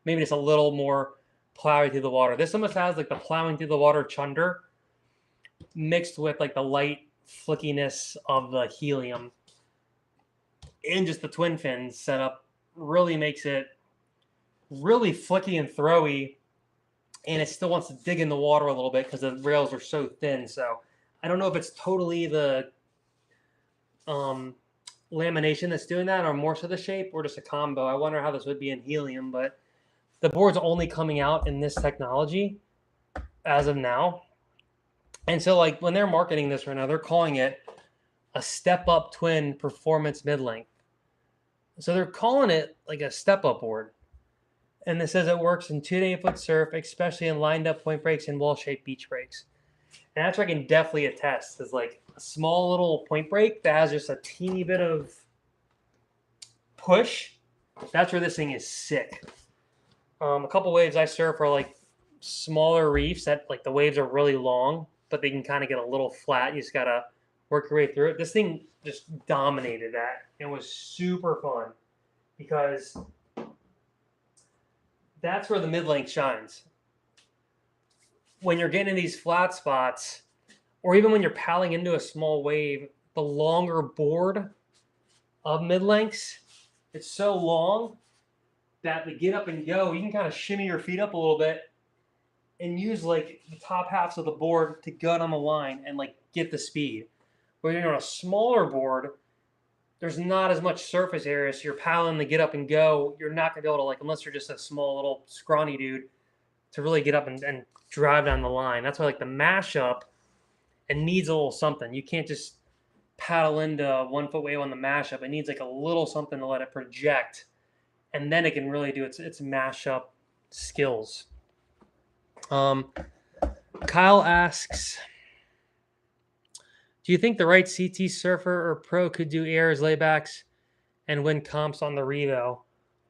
maybe just a little more plowing through the water. This almost has like the plowing through the water chunder mixed with like the light flickiness of the helium. And just the twin fins setup really makes it really flicky and throwy. And it still wants to dig in the water a little bit because the rails are so thin. So I don't know if it's totally the lamination that's doing that, or more so the shape, or just a combo. I wonder how this would be in helium, but the board's only coming out in this technology as of now. And so like when they're marketing this right now, they're calling it a step-up twin performance mid-length. So they're calling it like a step-up board. And it says it works in 2 to 8-foot surf, especially in lined up point breaks and wall-shaped beach breaks. And that's where I can definitely attest, is like a small little point break that has just a teeny bit of push. That's where this thing is sick. A couple waves I surf are like smaller reefs that like the waves are really long, but they can kind of get a little flat. You just gotta work your way through it. This thing just dominated that. It was super fun because that's where the mid-length shines. When you're getting in these flat spots, or even when you're paddling into a small wave, the longer board of mid-lengths, it's so long that the get up and go, you can kind of shimmy your feet up a little bit and use like the top halves of the board to gut on the line and like get the speed. When you're on a smaller board, there's not as much surface area, so you're paddling the get up and go. You're not gonna be able to, like, unless you're just a small little scrawny dude, to really get up and drive down the line. That's why like the mashup, it needs a little something. You can't just paddle into 1 foot wave on the mashup. It needs like a little something to let it project, and then it can really do its mashup skills. Kyle asks, do you think the right CT surfer or pro could do airs, laybacks, and win comps on the Revo?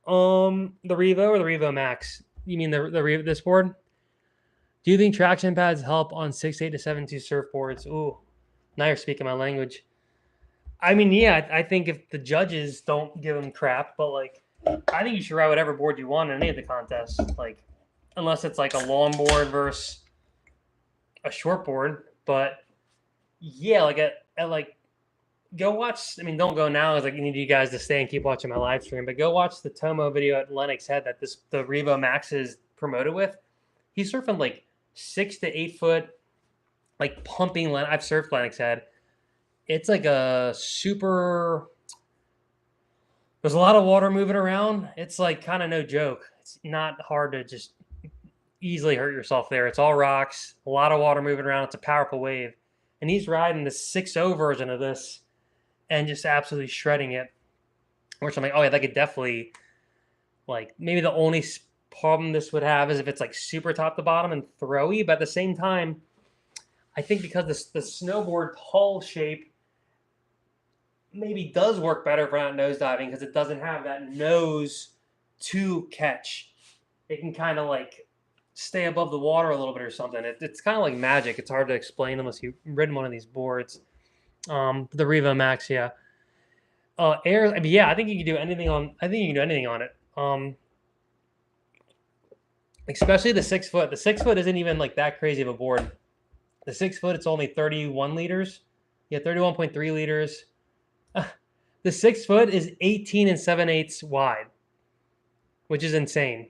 The Revo or the Revo Max? You mean the Revo, this board? Do you think traction pads help on 6.8 to 7.2 surfboards? Ooh, now you're speaking my language. I mean, yeah, I think if the judges don't give them crap, but like, I think you should ride whatever board you want in any of the contests. Like, unless it's like a long board versus a short board, but yeah, like like go watch. I mean, don't go now, because like, I need you guys to stay and keep watching my live stream. But go watch the Tomo video at Lennox Head that the Revo Max is promoted with. He's surfing like 6 to 8 foot, like pumping. I've surfed Lennox Head. It's like a super. There's a lot of water moving around. It's like kind of no joke. It's not hard to just easily hurt yourself there. It's all rocks, a lot of water moving around. It's a powerful wave. And he's riding the 6.0 version of this and just absolutely shredding it. Which I'm like, oh yeah, that could definitely, like, maybe the only problem this would have is if it's like super top to bottom and throwy. But at the same time, I think because the snowboard hull shape maybe does work better for not nose diving, because it doesn't have that nose to catch. It can kind of like stay above the water a little bit or something. It's kind of like magic. It's hard to explain unless you've ridden one of these boards. The Revo Max, yeah. Air, I mean, yeah, I think you can do anything on. I think you can do anything on it. Especially the 6 foot. The 6 foot isn't even like that crazy of a board. The 6 foot, it's only 31 liters. Yeah, 31.3 liters. The 6 foot is 18 7/8 wide, which is insane.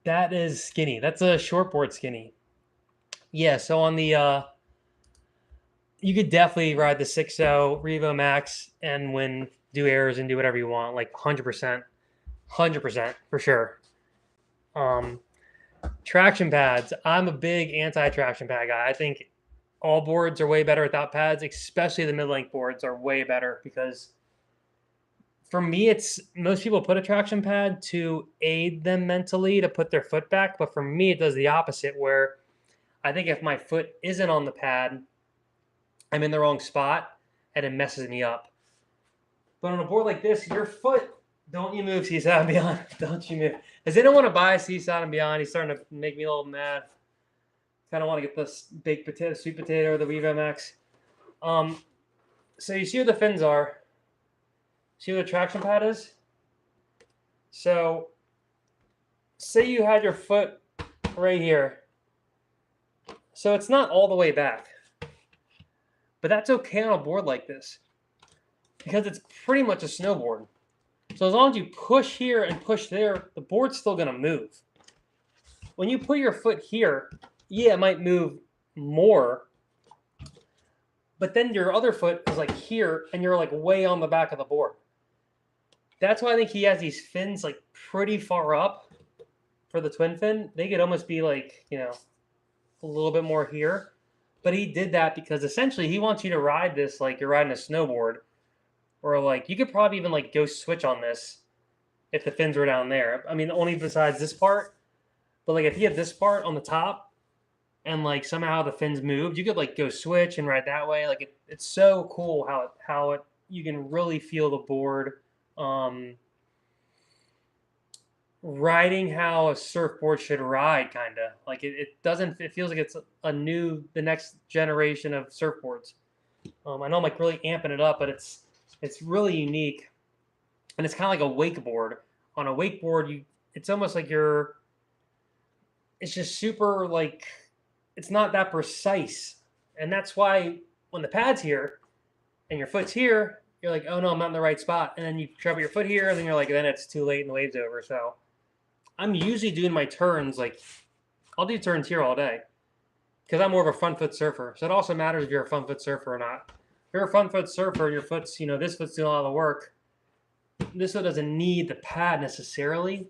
That is skinny. That's a shortboard skinny. Yeah, so on the you could definitely ride the 6.0 Revo Max and do airs and do whatever you want, like 100%. 100% for sure. Traction pads. I'm a big anti-traction pad guy. I think all boards are way better without pads, especially the mid-length boards are way better, because for me, it's most people put a traction pad to aid them mentally to put their foot back. But for me, it does the opposite, where I think if my foot isn't on the pad, I'm in the wrong spot and it messes me up. But on a board like this, your foot, don't you move, Seaside and Beyond. Don't you move. Does anyone want to buy Seaside and Beyond? He's starting to make me a little mad. Kind of want to get this baked potato, sweet potato, or the Revo Max. So you see where the fins are. See where the traction pad is? So say you had your foot right here. So it's not all the way back. But that's okay on a board like this, because it's pretty much a snowboard. So as long as you push here and push there, the board's still going to move. When you put your foot here, yeah, it might move more, but then your other foot is like here, and you're like way on the back of the board. That's why I think he has these fins like pretty far up for the twin fin. They could almost be like, you know, a little bit more here. But he did that because essentially he wants you to ride this like you're riding a snowboard. Or like you could probably even like go switch on this if the fins were down there. I mean, only besides this part. But like if you have this part on the top and like somehow the fins moved, you could like go switch and ride that way. Like it's so cool how you can really feel the board riding how a surfboard should ride, kind of. Like it feels like it's the next generation of surfboards. I know I'm like really amping it up, but it's really unique. And it's kind of like a wakeboard. On a wakeboard, it's almost like it's just super like it's not that precise. And that's why when the pad's here and your foot's here, you're like, oh no, I'm not in the right spot. And then you try to put your foot here, and then you're like, then it's too late and the wave's over. So I'm usually doing my turns, like I'll do turns here all day because I'm more of a front foot surfer. So it also matters if you're a front foot surfer or not. If you're a front foot surfer, your foot's, this foot's doing a lot of the work. This foot doesn't need the pad necessarily.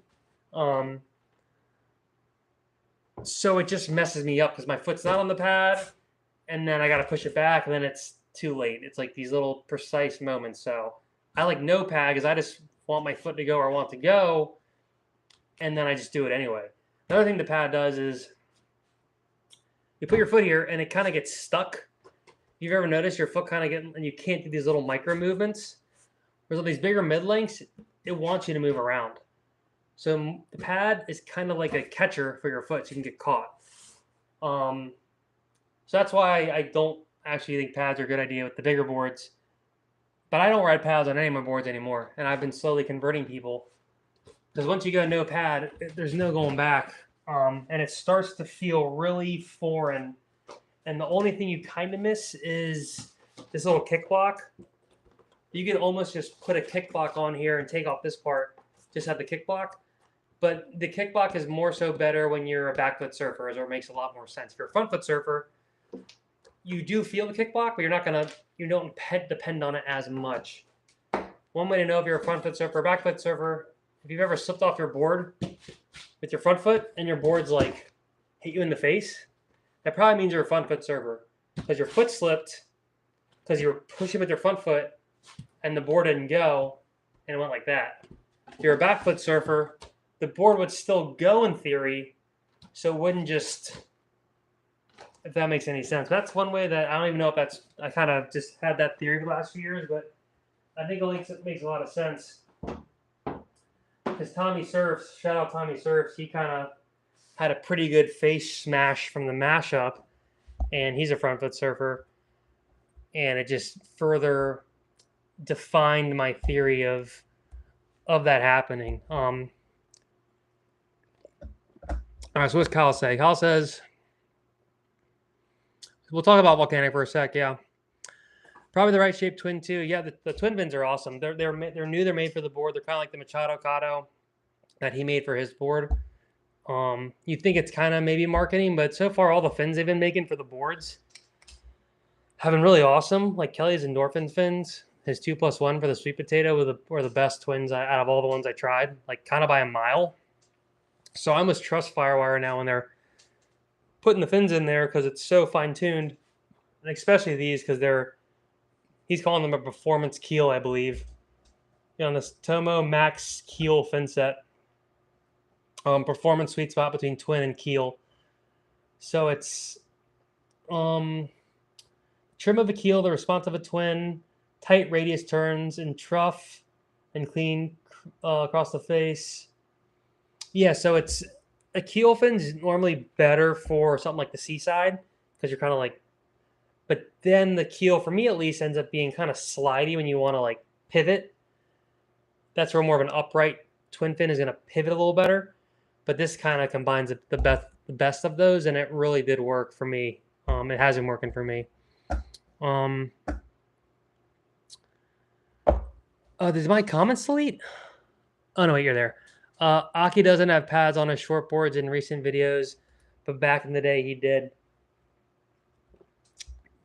So it just messes me up because my foot's not on the pad, and then I got to push it back, and then it's too late. It's like these little precise moments. So I like no pad because I just want my foot to go where I want to go, and then I just do it anyway. Another thing the pad does is you put your foot here, and it kind of gets stuck. You've ever noticed your foot kind of getting, and you can't do these little micro movements? Whereas on these bigger mid-lengths, it wants you to move around. So the pad is kind of like a catcher for your foot, so you can get caught. So that's why I don't actually think pads are a good idea with the bigger boards. But I don't ride pads on any of my boards anymore, and I've been slowly converting people. Because once you go no pad, there's no going back. And it starts to feel really foreign. And the only thing you kind of miss is this little kick block. You can almost just put a kick block on here and take off this part. Just have the kick block. But the kick block is more so better when you're a back foot surfer, or it makes a lot more sense. If you're a front foot surfer, you do feel the kick block, but you don't depend on it as much. One way to know if you're a front foot surfer or back foot surfer, if you've ever slipped off your board with your front foot and your board's like hit you in the face, that probably means you're a front foot surfer because your foot slipped because you were pushing with your front foot and the board didn't go and it went like that. If you're a back foot surfer, the board would still go in theory, so it wouldn't just, if that makes any sense. That's one way that I don't even know if that's, I kind of just had that theory for the last few years, but I think it makes a lot of sense. Because Tommy Surfs, shout out Tommy Surfs, he kind of had a pretty good face smash from the mashup, and he's a front foot surfer, and it just further defined my theory of that happening. All right, so what's Kyle say? Kyle says, we'll talk about volcanic for a sec. Yeah, probably the right shape twin too. Yeah, the twin fins are awesome. They're new. They're made for the board. They're kind of like the Machado Kato that he made for his board. You think it's kind of maybe marketing, but so far all the fins they've been making for the boards have been really awesome. Like Kelly's Endorphin fins, his 2+1 for the sweet potato were the best twins out of all the ones I tried, like kind of by a mile. So I almost trust Firewire now when they're putting the fins in there because it's so fine-tuned, and especially these because he's calling them a performance keel, I believe. On this TOMO Max keel fin set. Performance sweet spot between twin and keel. So it's trim of a keel, the response of a twin, tight radius turns and trough, and clean across the face. Yeah, so it's a keel fin is normally better for something like the Seaside because you're kind of like, but then the keel, for me at least, ends up being kind of slidey when you want to like pivot. That's where more of an upright twin fin is going to pivot a little better. But this kind of combines the best of those, and it really did work for me. It has been working for me. Does my comments delete? Oh, no, wait, you're there. Aki doesn't have pads on his shortboards in recent videos, but back in the day he did.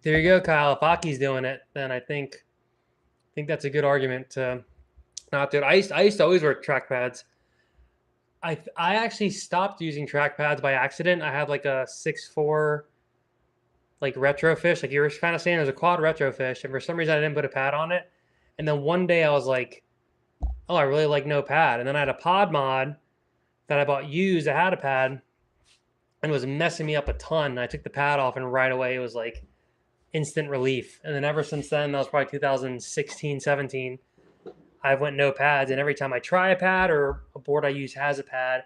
There you go, Kyle. If Aki's doing it, then I think that's a good argument to not do it. I used to always wear track pads. I actually stopped using track pads by accident. I had like a 6'4", like retro fish, like you were kind of saying, there's a quad retro fish, and for some reason I didn't put a pad on it. And then one day I was like, oh, I really like no pad. And then I had a pod mod that I bought used that had a pad, and it was messing me up a ton. I took the pad off, and right away it was like instant relief. And then ever since then, that was probably 2016, 17. I went no pads, and every time I try a pad or a board I use has a pad,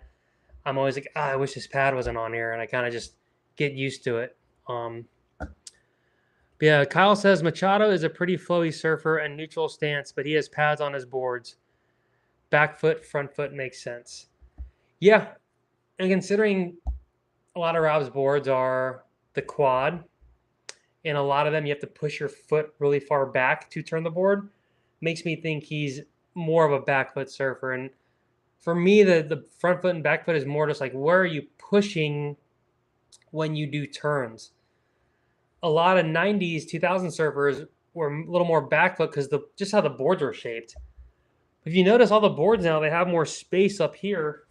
I'm always like, I wish this pad wasn't on here, and I kind of just get used to it. But yeah, Kyle says Machado is a pretty flowy surfer and neutral stance, but he has pads on his boards. Back foot, front foot makes sense. Yeah, and considering a lot of Rob's boards are the quad, and a lot of them you have to push your foot really far back to turn the board. Makes me think he's more of a back foot surfer. And for me, the front foot and back foot is more just like, where are you pushing when you do turns? A lot of 90s, 2000 surfers were a little more back foot because just how the boards were shaped. If you notice all the boards now, they have more space up here.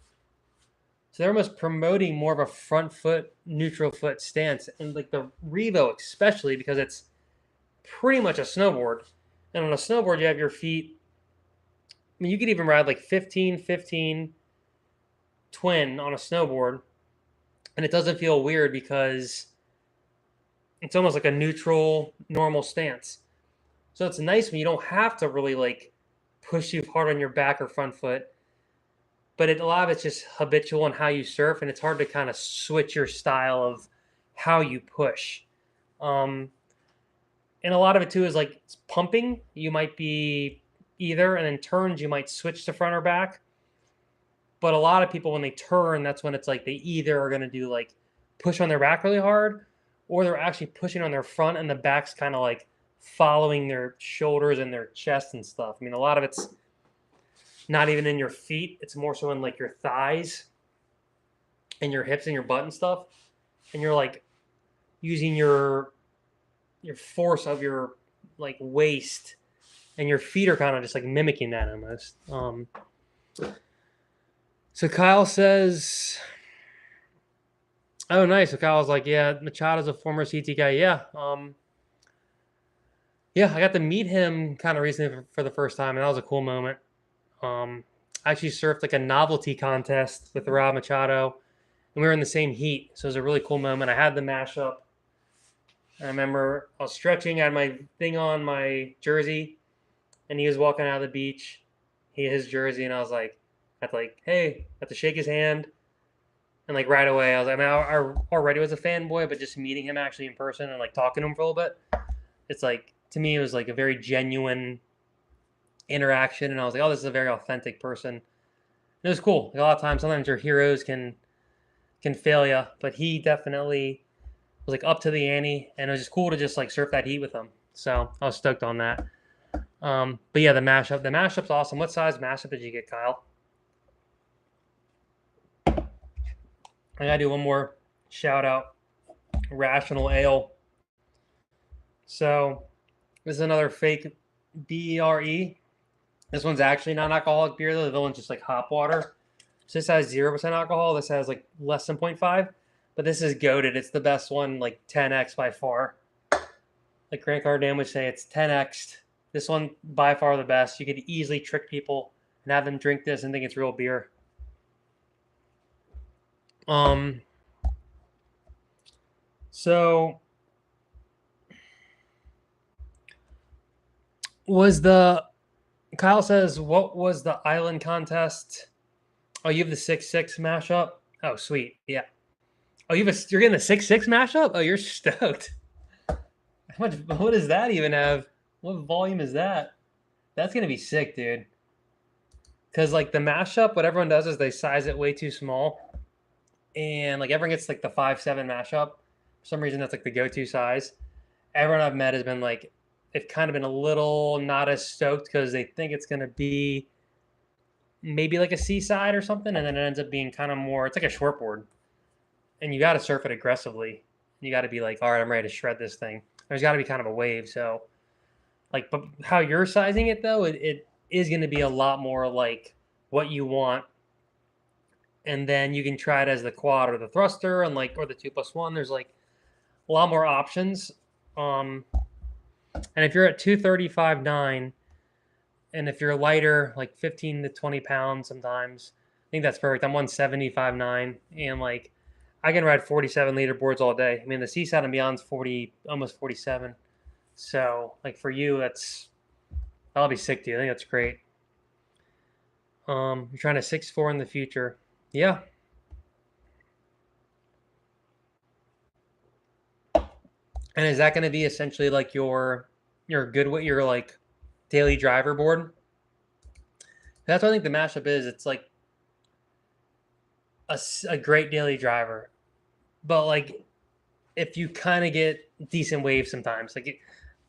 So they're almost promoting more of a front foot, neutral foot stance. And like the Revo especially, because it's pretty much a snowboard. And on a snowboard, you have your feet. I mean, you could even ride like 15, 15 twin on a snowboard. And it doesn't feel weird because it's almost like a neutral, normal stance. So it's nice when you don't have to really like push you hard on your back or front foot. But a lot of it's just habitual in how you surf, and it's hard to kind of switch your style of how you push. And a lot of it too is like it's pumping. You might be either, and then turns you might switch to front or back. But a lot of people when they turn, that's when it's like they either are going to do like push on their back really hard, or they're actually pushing on their front, and the back's kind of like following their shoulders and their chest and stuff. I mean, a lot of it's not even in your feet. It's more so in like your thighs and your hips and your butt and stuff. And you're like using your force of your like waist, and your feet are kind of just like mimicking that almost. So Kyle says, oh, nice. So Kyle's like, yeah, Machado's a former CT guy. Yeah. Yeah, I got to meet him kind of recently for the first time, and that was a cool moment. I actually surfed like a novelty contest with Rob Machado, and we were in the same heat. So it was a really cool moment. I had the mashup. I remember I was stretching, I had my thing on, my jersey, and he was walking out of the beach. He had his jersey, and I was like, hey, I had to shake his hand. And like right away, I already was a fanboy, but just meeting him actually in person and like talking to him for a little bit, it's like, to me, it was like a very genuine interaction, and I was like, oh, this is a very authentic person. And it was cool. Like, a lot of times, sometimes your heroes can fail you, but he definitely was like up to the ante, and it was just cool to just like surf that heat with him. So I was stoked on that. But yeah, the mashup's awesome. What size mashup did you get, Kyle? I gotta do one more shout out. Rational Ale. So this is another fake BRE. This one's actually non-alcoholic beer, though. The other one's just like hop water. So this has 0% alcohol. This has like less than 0.5. But this is goated. It's the best one, like 10x by far. Like Grant Cardone would say, it's 10x. This one by far the best. You could easily trick people and have them drink this and think it's real beer. So Kyle says, what was the island contest? Oh, you have the 6-6 mashup? Oh, sweet. Yeah. Oh, you're getting the 6-6 mashup? Oh, you're stoked. What does that even have? What volume is that? That's going to be sick, dude. Because, like, the mashup, what everyone does is they size it way too small. And, like, everyone gets, like, the 5-7 mashup. For some reason, that's, like, the go-to size. Everyone I've met has been, like, they've kind of been a little not as stoked because they think it's going to be maybe like a Seaside or something, and then it ends up being kind of more, it's like a shortboard. And you got to surf it aggressively. You got to be like, all right, I'm ready to shred this thing. There's got to be kind of a wave. So, like, but how you're sizing it, though, it is going to be a lot more like what you want. And then you can try it as the quad or the thruster and like, or the 2+1. There's like a lot more options. And if you're at 235.9, and if you're lighter, like 15 to 20 pounds sometimes, I think that's perfect. I'm 175.9, and like I can ride 47 liter boards all day. I mean, the Seaside and Beyond's 40, almost 47. So, like for you, that'll be sick, dude. I think that's great. You're trying to 6'4" in the future. Yeah. And is that going to be essentially like your good with your like daily driver board? That's what I think the mashup is. It's like a great daily driver, but like if you kind of get decent waves sometimes. Like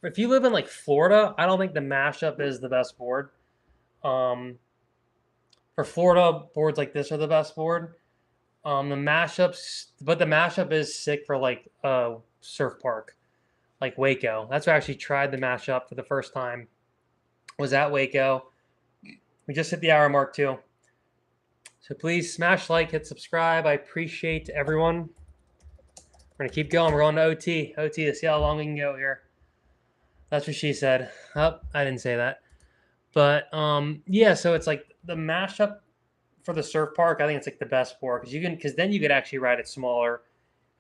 if you live in like Florida, I don't think the mashup is the best board. For Florida, boards like this are the best board. The mashups, but the mashup is sick for like surf park, like Waco. That's where I actually tried the mashup for the first time. Was at Waco. We just hit the hour mark too. So please smash like, hit subscribe. I appreciate everyone. We're gonna keep going. We're going to OT. OT to see how long we can go here. That's what she said. Oh, I didn't say that. But yeah, so it's like the mashup for the surf park. I think it's like the best board because then you could actually ride it smaller,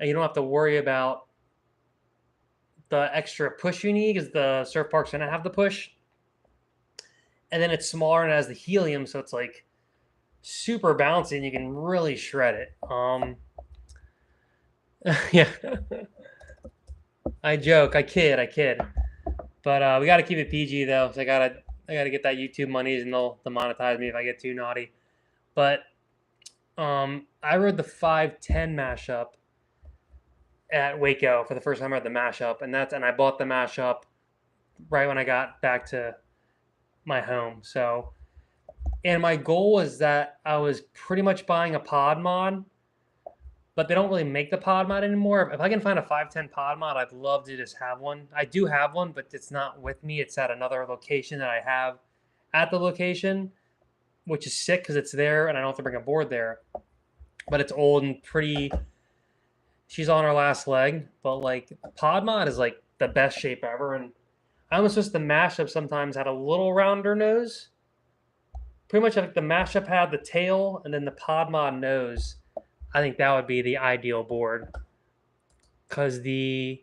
and you don't have to worry about the extra push you need because the surf park's gonna have the push. And then it's smaller and it has the helium, so it's like super bouncy and you can really shred it. Yeah. I joke, I kid. But we got to keep it PG though. So I gotta get that YouTube monies, and they'll demonetize me if I get too naughty. But I rode the 510 mashup at Waco for the first time I rode the mashup, and I bought the mashup right when I got back to my home. So, and my goal was that I was pretty much buying a pod mod, but they don't really make the pod mod anymore. If I can find a 510 pod mod, I'd love to just have one. I do have one, but it's not with me. It's at another location that I have at the location, which is sick because it's there and I don't have to bring a board there. But it's old and pretty. She's on her last leg, but like pod mod is like the best shape ever. And I almost wish the mashup sometimes had a little rounder nose. Pretty much like the mashup had the tail and then the pod mod nose. I think that would be the ideal board because the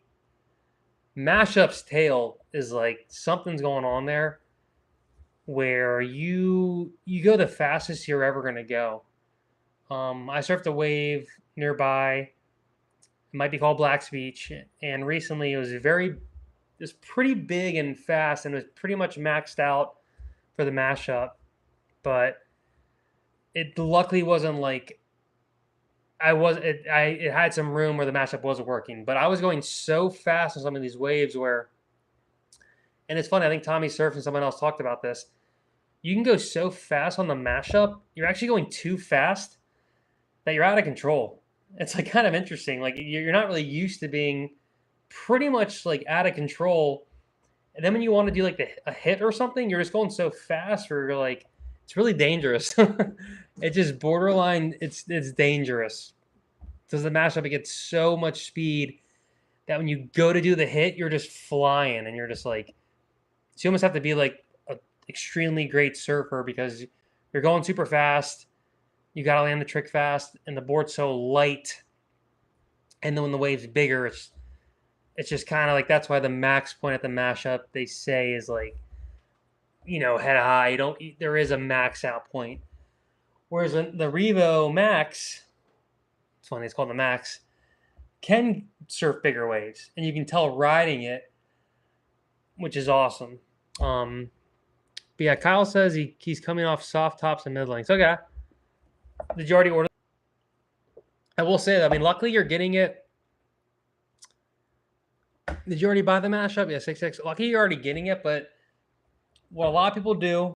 mashup's tail is like something's going on there where you go the fastest you're ever going to go. I surfed a wave nearby. It might be called Black's Beach, and recently it was pretty big and fast, and it was pretty much maxed out for the mashup, but it luckily wasn't like it had some room where the mashup wasn't working, but I was going so fast on some of these waves where, and it's funny, I think Tommy Surf and someone else talked about this. You can go so fast on the mashup, you're actually going too fast that you're out of control. It's like kind of interesting. Like you're not really used to being pretty much like out of control. And then when you want to do like a hit or something, you're just going so fast where you're like, it's really dangerous. It's just borderline. It's dangerous. Because the mashup, it gets so much speed that when you go to do the hit, you're just flying, and you're just like, so you almost have to be like an extremely great surfer because you're going super fast. You got to land the trick fast, and the board's so light. And then when the wave's bigger, it's just kind of like, that's why the max point at the mashup, they say, is like, head high. There is a max out point. Whereas the Revo Max, it's funny, it's called the Max, can surf bigger waves, and you can tell riding it, which is awesome. But yeah, Kyle says he's coming off soft tops and mid lengths. Okay. Did you already order? I will say that, I mean, luckily you're getting it. Did you already buy the mashup? Yeah, 6.6. Lucky you're already getting it, but what a lot of people do